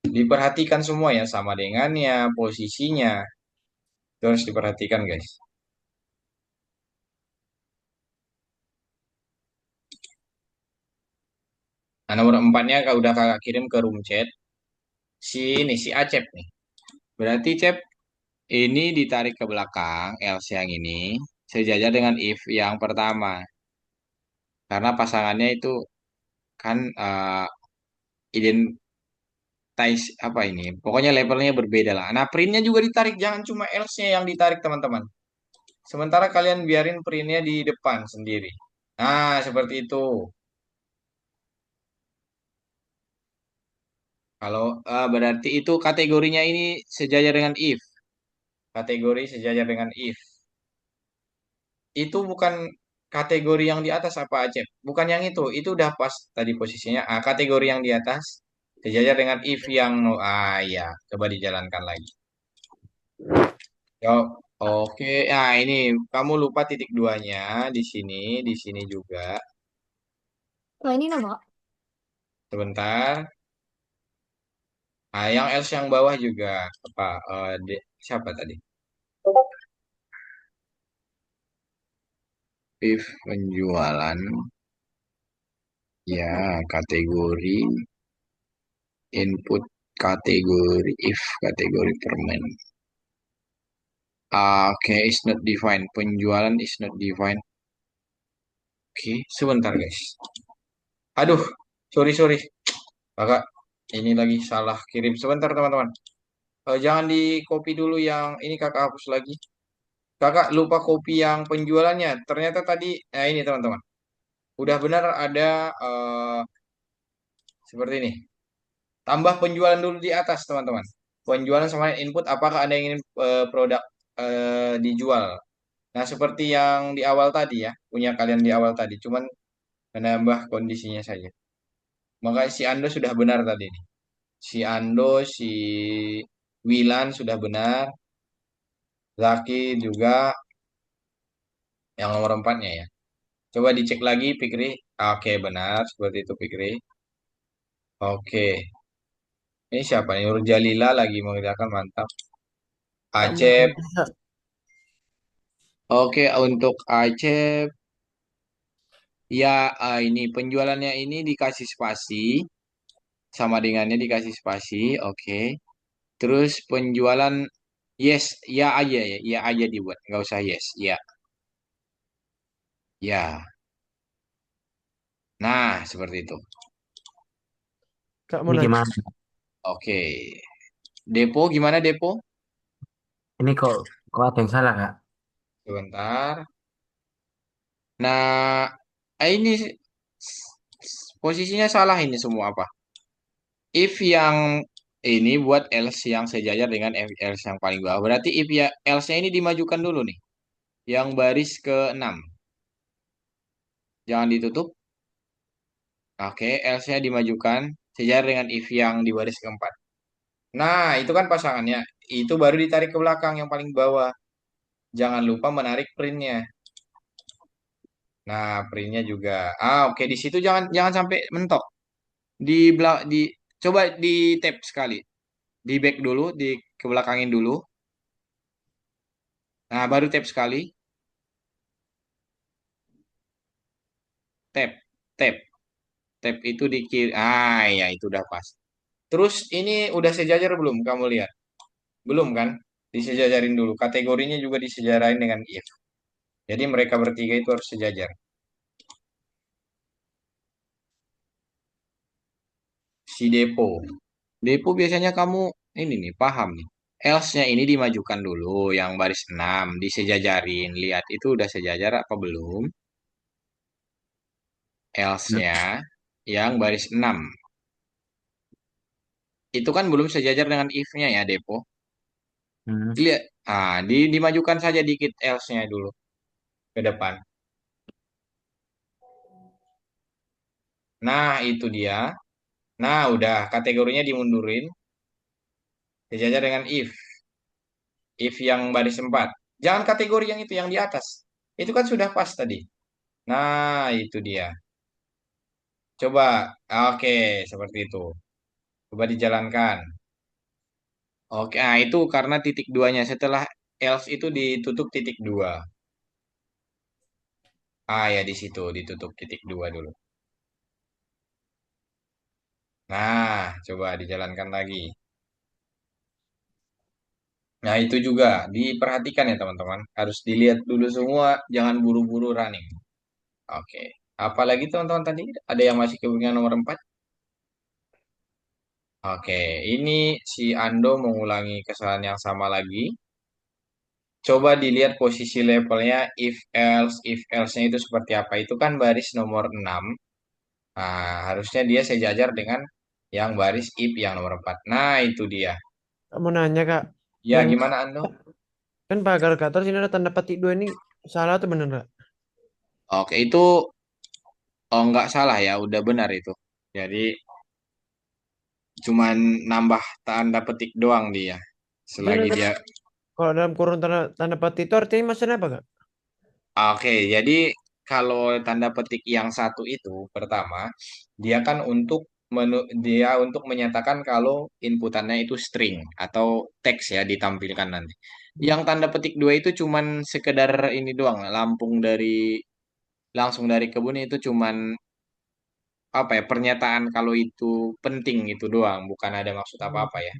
Diperhatikan semua ya, sama dengannya, posisinya. Itu harus diperhatikan guys. Nah, nomor 4-nya udah kakak kirim ke room chat. Si Acep nih. Berarti Cep, ini ditarik ke belakang, else yang ini, sejajar dengan if yang pertama. Karena pasangannya itu kan apa ini? Pokoknya levelnya berbeda lah. Nah, printnya juga ditarik, jangan cuma else-nya yang ditarik teman-teman. Sementara kalian biarin printnya di depan sendiri. Nah, seperti itu. Kalau berarti itu kategorinya ini sejajar dengan if. Kategori sejajar dengan if. Itu bukan kategori yang di atas apa aja. Bukan yang itu. Itu udah pas tadi posisinya. Kategori yang di atas sejajar dengan if yang no. Ya, coba dijalankan lagi. Yo, oke. Nah, ini kamu lupa titik duanya di sini juga. Nah, ini nama Kak. Sebentar. Nah, yang else yang bawah juga apa? Siapa tadi? If penjualan, ya kategori input kategori if kategori permen. Oke, is not defined. Penjualan is not defined. Oke, sebentar guys. Aduh, sorry. Kakak, ini lagi salah kirim. Sebentar teman-teman. Jangan di copy dulu yang ini kakak hapus lagi. Kakak lupa copy yang penjualannya. Ternyata tadi, nah ini teman-teman. Udah benar ada seperti ini. Tambah penjualan dulu di atas teman-teman. Penjualan sama input apakah ada yang ingin produk dijual. Nah seperti yang di awal tadi ya. Punya kalian di awal tadi. Cuman menambah kondisinya saja. Maka si Ando sudah benar tadi nih. Si Ando, si Wilan sudah benar. Zaki juga yang nomor empatnya ya. Coba dicek lagi Fikri. Oke, benar. Seperti itu Fikri. Oke. Ini siapa nih? Nurjalila lagi mengerjakan mantap. Kak mau Acep. bisa. Oke, untuk Acep. Ya, ini penjualannya ini dikasih spasi. Sama dengannya dikasih spasi. Oke. Terus penjualan yes. Ya aja ya. Ya aja dibuat. Nggak usah yes. Ya. Ya. Nah, seperti itu. Kak mau Ini nanya. gimana? Oke. Depo gimana Depo? Ini kok ada yang salah kak? Sebentar. Nah, ini posisinya salah ini semua apa? If yang ini buat else yang sejajar dengan else yang paling bawah. Berarti if ya else-nya ini dimajukan dulu nih. Yang baris ke-6. Jangan ditutup. Oke, else-nya dimajukan sejajar dengan if yang di baris keempat. Nah, itu kan pasangannya. Itu baru ditarik ke belakang yang paling bawah. Jangan lupa menarik printnya. Nah, printnya juga. Oke, di situ jangan jangan sampai mentok. Di coba di tap sekali. Di back dulu, di kebelakangin dulu. Nah, baru tap sekali. tab, tab, tab itu di kiri. Ah, ya itu udah pas. Terus ini udah sejajar belum kamu lihat? Belum kan? Disejajarin dulu. Kategorinya juga disejarain dengan if. Jadi mereka bertiga itu harus sejajar. Si Depo. Depo biasanya kamu ini nih paham nih. Else-nya ini dimajukan dulu yang baris 6 disejajarin. Lihat itu udah sejajar apa belum? Else-nya yang baris 6. Itu kan belum sejajar dengan if-nya ya, Depo. Hmm. Lihat. Ah, dimajukan saja dikit else-nya dulu ke depan. Nah, itu dia. Nah, udah kategorinya dimundurin. Sejajar dengan if. If yang baris 4. Jangan kategori yang itu, yang di atas. Itu kan sudah pas tadi. Nah, itu dia. Coba, oke, seperti itu. Coba dijalankan. Oke, nah itu karena titik duanya. Setelah else itu ditutup titik dua. Ah ya, di situ ditutup titik dua dulu. Nah, coba dijalankan lagi. Nah, itu juga diperhatikan ya teman-teman. Harus dilihat dulu semua, jangan buru-buru running. Oke. Apalagi teman-teman tadi ada yang masih kebingungan nomor 4? Oke, ini si Ando mengulangi kesalahan yang sama lagi. Coba dilihat posisi levelnya if else-nya itu seperti apa. Itu kan baris nomor 6. Nah, harusnya dia sejajar dengan yang baris if yang nomor 4. Nah, itu dia. Kak, mau nanya Kak, Ya, yang gimana Ando? kan pagar ke atas ini ada tanda petik dua ini salah atau bener Kak? Oke, itu oh nggak salah ya, udah benar itu. Jadi cuman nambah tanda petik doang dia. Itu Selagi dia. kalau dalam kurung tanda petik itu artinya maksudnya apa Kak? Oke, jadi kalau tanda petik yang satu itu pertama, dia kan dia untuk menyatakan kalau inputannya itu string atau teks ya ditampilkan nanti. Yang tanda petik dua itu cuman sekedar ini doang, langsung dari kebun itu cuman apa ya pernyataan kalau itu penting itu doang, bukan ada maksud apa-apa ya,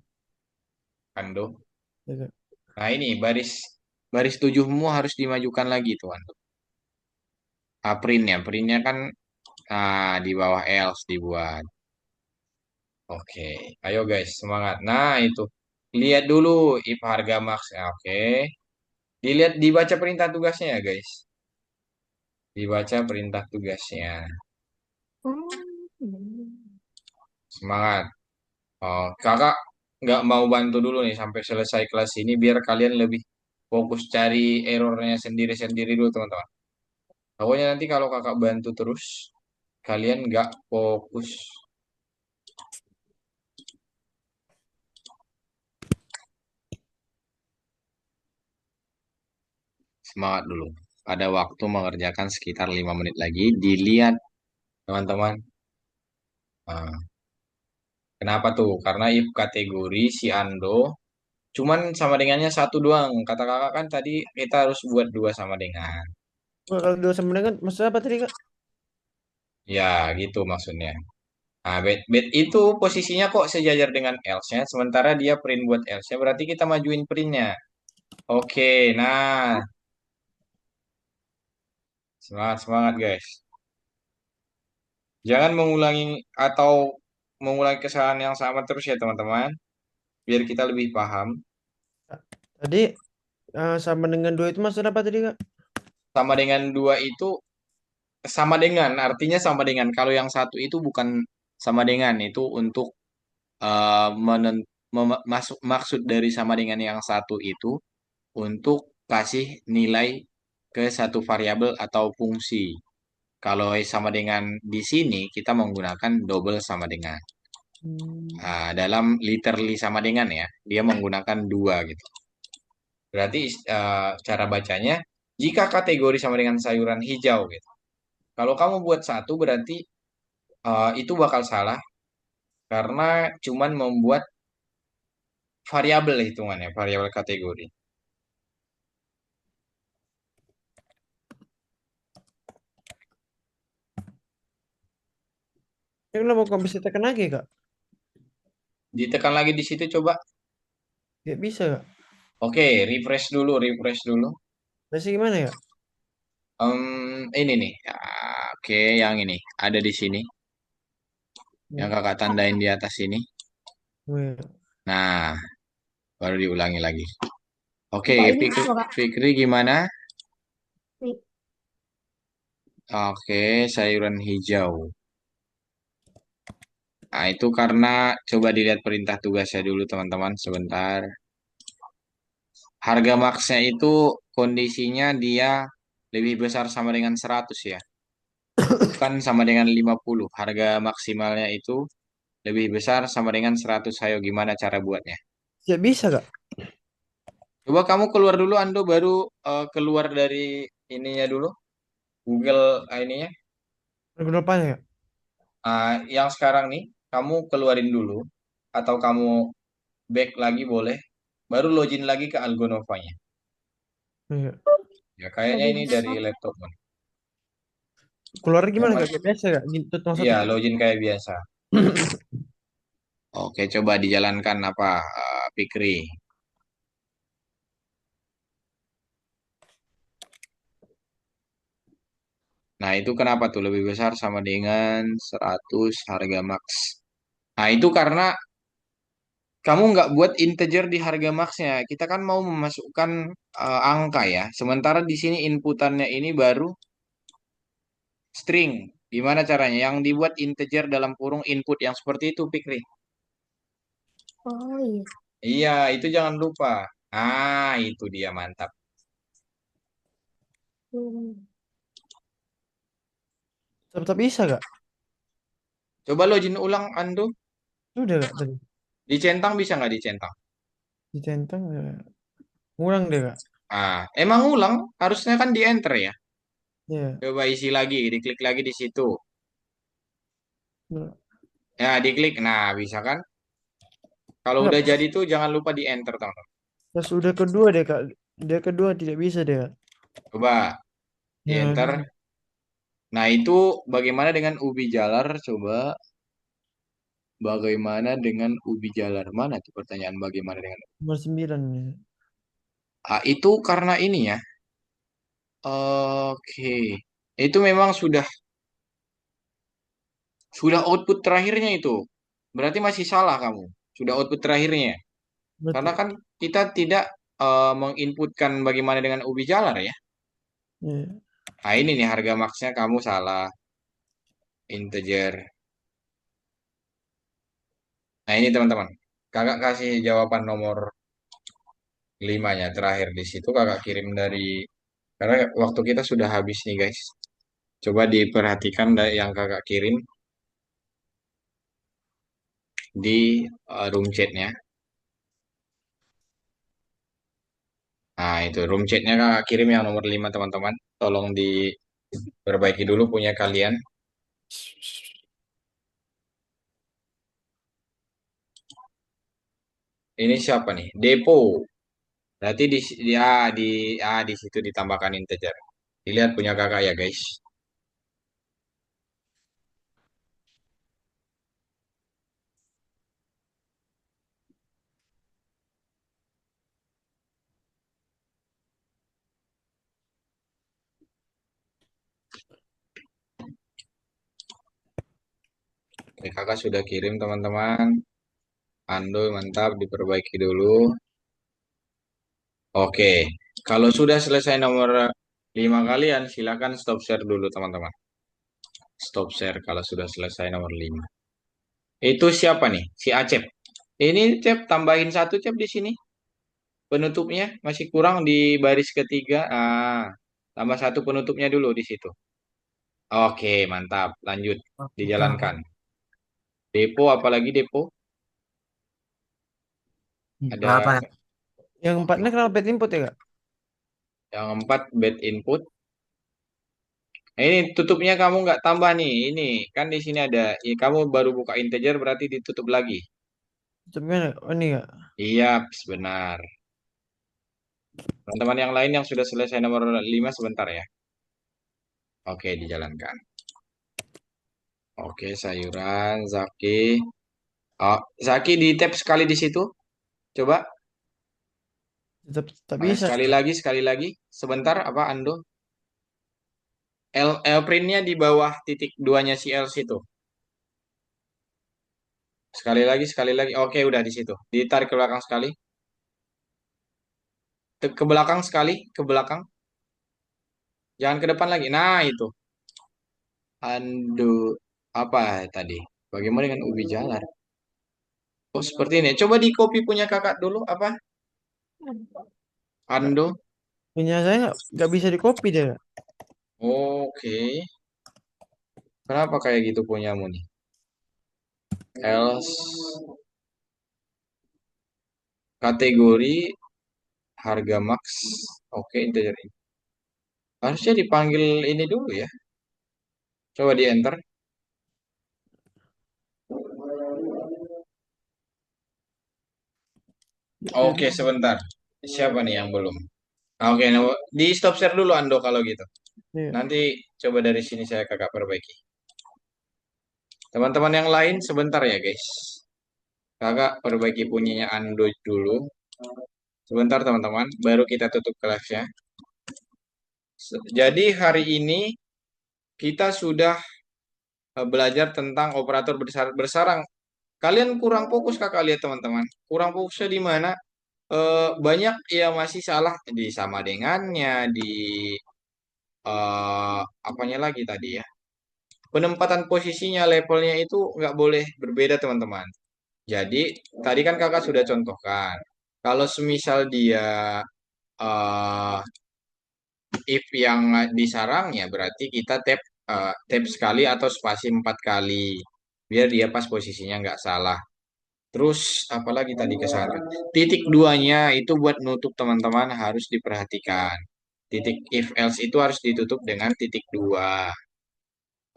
Ando. Ya, Kak. Nah ini baris baris tujuhmu harus dimajukan lagi tuh Ando. Ah, printnya kan di bawah else dibuat. Oke, ayo guys semangat. Nah itu lihat dulu if harga max. Ya, oke, dilihat dibaca perintah tugasnya ya guys. Dibaca perintah tugasnya. Hmm. Semangat. Oh, kakak nggak mau bantu dulu nih sampai selesai kelas ini biar kalian lebih fokus cari errornya sendiri-sendiri dulu teman-teman. Pokoknya nanti kalau kakak bantu terus, kalian nggak fokus. Semangat dulu. Ada waktu mengerjakan sekitar 5 menit lagi. Dilihat teman-teman. Nah, kenapa tuh? Karena if kategori si Ando cuman sama dengannya satu doang. Kata kakak kan tadi kita harus buat dua sama dengan. Wah, kalau dua sama dengan maksudnya apa tadi Kak? Ya gitu maksudnya. Nah, bed itu posisinya kok sejajar dengan else-nya, sementara dia print buat else-nya, berarti kita majuin printnya. Oke, nah, semangat, semangat guys. Jangan mengulangi kesalahan yang sama terus ya teman-teman, biar kita lebih paham. Tadi sama dengan dua itu maksudnya apa tadi Kak? Sama dengan dua itu, sama dengan, artinya sama dengan. Kalau yang satu itu bukan sama dengan, itu untuk maksud dari sama dengan yang satu itu untuk kasih nilai ke satu variabel atau fungsi. Kalau sama dengan di sini kita menggunakan double sama dengan. Hmm. Dalam literally sama dengan ya, dia menggunakan dua gitu. Berarti cara bacanya jika kategori sama dengan sayuran hijau gitu. Kalau kamu buat satu berarti itu bakal salah karena cuman membuat variabel hitungannya, variabel kategori. Ini kenapa kok bisa tekan lagi kak? Ditekan lagi di situ coba. Gak bisa kak? Oke, refresh dulu, refresh dulu. Masih gimana ya? Ini nih. Oke, yang ini ada di sini. Yang Ya. kakak tandain di atas ini. Oh, ya. Nah, baru diulangi lagi. Oke, Pak ini Fikri, apa kak? Fikri gimana? Nih. Oke, sayuran hijau. Nah, itu karena coba dilihat perintah tugasnya dulu teman-teman sebentar. Harga maksnya itu kondisinya dia lebih besar sama dengan 100 ya. Bukan sama dengan 50. Harga maksimalnya itu lebih besar sama dengan 100. Ayo gimana cara buatnya? Gak bisa kak? Coba kamu keluar dulu Ando baru keluar dari ininya dulu. Google ininya. Berapanya kak? Yang sekarang nih kamu keluarin dulu atau kamu back lagi boleh. Baru login lagi ke Algonovanya. Iya. Ya kayaknya Lebih ini dari besar. laptop kan. Keluar Yang gimana kak? mas, Kayak biasa kak? Gitu iya maksudnya. login kayak biasa. Oke, coba dijalankan apa Fikri. Nah, itu kenapa tuh lebih besar sama dengan 100 harga max. Nah, itu karena kamu nggak buat integer di harga maxnya. Kita kan mau memasukkan angka ya. Sementara di sini inputannya ini baru string. Gimana caranya? Yang dibuat integer dalam kurung input yang seperti itu, Fikri. Oh iya. Iya, itu jangan lupa. Itu dia mantap. Hmm. Tetap bisa kak? Coba login ulang, Ando. Sudah kak tadi. Dicentang bisa nggak dicentang? Dicentang ya. Kurang deh kak. Emang ulang, harusnya kan di enter ya. Ya. Coba isi lagi, diklik lagi di situ. Nah, Ya, diklik. Nah, bisa kan? Kalau enggak, udah pas, jadi tuh jangan lupa di enter, teman. pas udah kedua deh kak. Dia kedua tidak bisa deh kak. Coba di Ya, enter. Nah, itu bagaimana dengan ubi jalar? Coba bagaimana dengan ubi jalar? Mana tuh pertanyaan bagaimana dengan. nomor 9 ya. Itu karena ini ya. Oke. Itu memang sudah output terakhirnya itu. Berarti masih salah kamu. Sudah output terakhirnya. Karena Berarti kan kita tidak menginputkan bagaimana dengan ubi jalar ya. ya. Nah ini nih harga maksnya kamu salah. Integer. Nah ini teman-teman. Kakak kasih jawaban nomor 5-nya terakhir di situ kakak kirim dari. Karena waktu kita sudah habis nih guys. Coba diperhatikan dari yang kakak kirim di room chatnya. Nah itu room chatnya kakak kirim yang nomor 5 teman-teman. Tolong diperbaiki dulu punya kalian. Ini siapa nih? Depo. Berarti di situ ditambahkan integer. Dilihat punya kakak ya guys. Oke, kakak sudah kirim teman-teman. Ando mantap diperbaiki dulu. Oke, kalau sudah selesai nomor 5 kalian silakan stop share dulu teman-teman. Stop share kalau sudah selesai nomor 5. Itu siapa nih? Si Acep. Ini Cep tambahin satu Cep di sini. Penutupnya masih kurang di baris ketiga. Tambah satu penutupnya dulu di situ. Oke, mantap. Lanjut, dijalankan. Depo, apalagi depo? Ada Berapa ya? Yang oke. empatnya kenapa bad input ya kak? Yang 4 bad input. Nah, ini tutupnya kamu nggak tambah nih. Ini kan di sini ada. Ini kamu baru buka integer berarti ditutup lagi. Tapi kan oh ini kak. Iya, benar. Teman-teman yang lain yang sudah selesai nomor 5 sebentar ya. Oke, dijalankan. Oke, sayuran, Zaki. Oh, Zaki di tap sekali di situ. Coba. Tetap bisa. Sekali lagi. Sebentar, apa Ando? L printnya di bawah titik duanya si L situ. Sekali lagi. Oke, udah di situ. Ditarik ke belakang sekali. Ke belakang sekali, ke belakang. Jangan ke depan lagi. Nah, itu. Ando apa tadi? Bagaimana dengan ubi jalar? Oh, seperti ini. Coba di copy punya kakak dulu apa? Nggak, Ando. punya saya nggak bisa di copy dia. Oke. Kenapa kayak gitu punyamu nih? Else kategori harga max. Oke, integer. Harusnya dipanggil ini dulu ya. Coba di enter. Oke, sebentar. Siapa nih yang belum? Oke, nah, di stop share dulu Ando kalau gitu. Iya. Nanti coba dari sini saya kakak perbaiki. Teman-teman yang lain sebentar ya guys. Kakak perbaiki punyanya Ando dulu. Sebentar teman-teman, baru kita tutup kelasnya. Jadi hari ini kita sudah belajar tentang operator bersarang. Kalian kurang fokus kakak lihat teman-teman. Kurang fokusnya di mana? Banyak yang masih salah di sama dengannya, di apanya lagi tadi ya. Penempatan posisinya, levelnya itu nggak boleh berbeda teman-teman. Jadi tadi kan kakak sudah contohkan. Kalau semisal dia eh, if yang disarang ya berarti kita tap sekali atau spasi 4 kali biar dia pas posisinya nggak salah. Terus apalagi tadi kesalahan. Titik duanya itu buat nutup teman-teman harus diperhatikan. Titik if else itu harus ditutup dengan titik dua.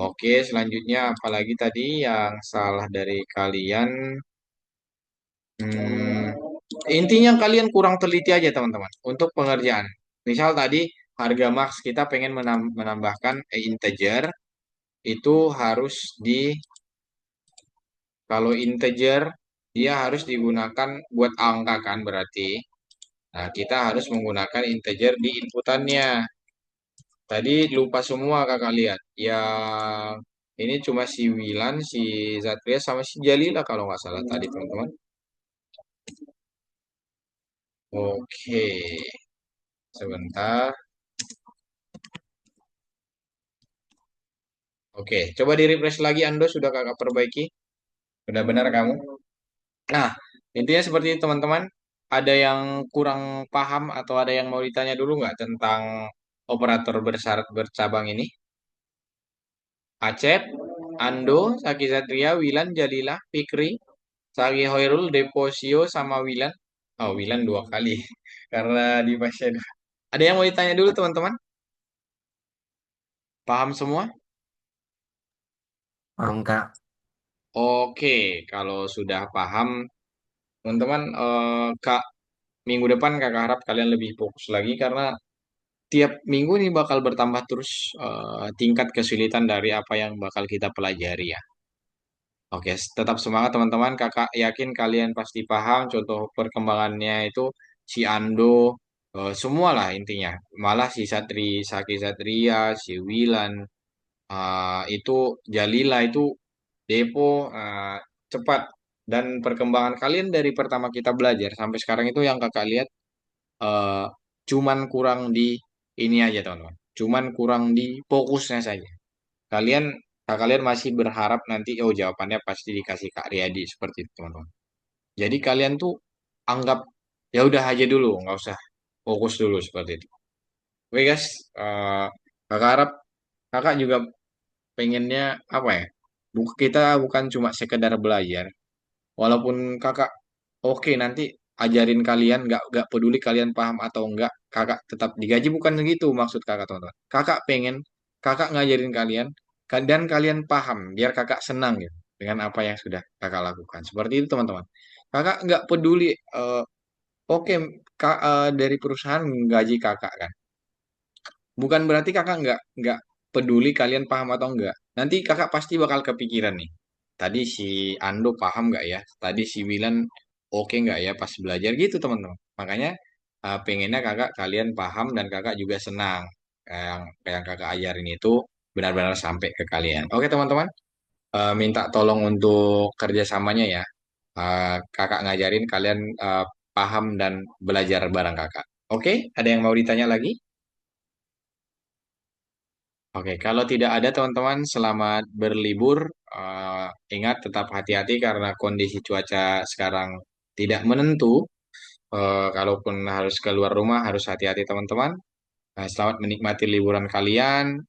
Oke, selanjutnya apalagi tadi yang salah dari kalian. Hmm, intinya kalian kurang teliti aja teman-teman untuk pengerjaan. Misal tadi harga max kita pengen menambahkan integer itu harus di kalau integer dia harus digunakan buat angka kan berarti. Nah, kita harus menggunakan integer di inputannya. Tadi lupa semua kakak lihat. Yang ini cuma si Wilan, si Zatria sama si Jalila kalau nggak salah tadi teman-teman. Oke, sebentar. Oke, coba di refresh lagi Ando sudah kakak perbaiki. Sudah benar kamu? Nah, intinya seperti itu teman-teman. Ada yang kurang paham atau ada yang mau ditanya dulu nggak tentang operator bersyarat bercabang ini? Acep, Ando, Saki Satria, Wilan, Jalila, Fikri, Sagi Hoirul, Deposio, sama Wilan. Oh, Wilan 2 kali. Karena di pasien. Ada yang mau ditanya dulu teman-teman? Paham semua? Paham Kak. Oke, kalau sudah paham, teman-teman, Kak, minggu depan kakak harap kalian lebih fokus lagi karena tiap minggu ini bakal bertambah terus tingkat kesulitan dari apa yang bakal kita pelajari ya. Oke, tetap semangat teman-teman. Kakak yakin kalian pasti paham contoh perkembangannya itu si Ando, semua lah intinya. Malah si Saki Satria, si Wilan, itu Jalila itu Depo cepat dan perkembangan kalian dari pertama kita belajar sampai sekarang itu yang kakak lihat eh, cuman kurang di ini aja teman-teman. Cuman kurang di fokusnya saja. Kalian kalian masih berharap nanti oh jawabannya pasti dikasih Kak Riyadi seperti itu teman-teman. Jadi kalian tuh anggap ya udah aja dulu, nggak usah fokus dulu seperti itu. Oke guys, kakak harap kakak juga pengennya apa ya? Kita bukan cuma sekedar belajar, walaupun kakak oke nanti ajarin kalian nggak peduli kalian paham atau enggak kakak tetap digaji bukan begitu maksud kakak teman-teman. Kakak pengen kakak ngajarin kalian dan kalian paham biar kakak senang gitu dengan apa yang sudah kakak lakukan. Seperti itu teman-teman. Kakak nggak peduli oke dari perusahaan gaji kakak kan. Bukan berarti kakak nggak peduli kalian paham atau enggak. Nanti kakak pasti bakal kepikiran nih. Tadi si Ando paham nggak ya? Tadi si Wilan oke nggak ya pas belajar gitu teman-teman. Makanya pengennya kakak kalian paham dan kakak juga senang. Yang kakak ajarin itu benar-benar sampai ke kalian. Oke teman-teman, minta tolong untuk kerjasamanya ya. Kakak ngajarin kalian paham dan belajar bareng kakak. Oke, ada yang mau ditanya lagi? Oke, kalau tidak ada teman-teman, selamat berlibur. Ingat tetap hati-hati karena kondisi cuaca sekarang tidak menentu. Kalaupun harus keluar rumah, harus hati-hati teman-teman. Selamat menikmati liburan kalian.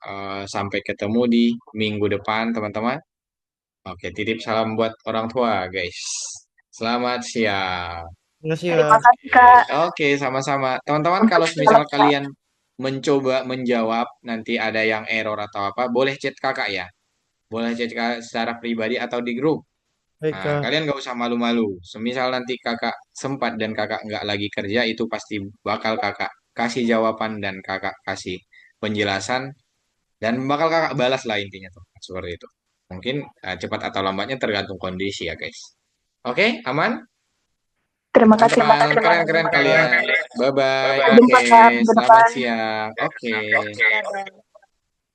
Sampai ketemu di minggu depan, teman-teman. Oke, titip salam buat orang tua, guys. Selamat siang. Terima kasih Terima Kak. kasih, Kak. Oke, sama-sama. Teman-teman, Untuk kalau misal selesai. kalian mencoba menjawab, nanti ada yang error atau apa, boleh chat kakak ya. Boleh chat kakak secara pribadi atau di grup. Baik Nah, Kak. kalian nggak usah malu-malu. Semisal nanti kakak sempat dan kakak nggak lagi kerja, itu pasti bakal kakak kasih jawaban dan kakak kasih penjelasan dan bakal kakak balas lah intinya tuh. Seperti itu. Mungkin cepat atau lambatnya tergantung kondisi ya guys. Oke, aman? Terima kasih, Mas. Teman-teman, Terima kasih. keren-keren kalian. Bye-bye. Sampai Oke, jumpa, Kak, minggu selamat depan. siang. Oke. Dadah.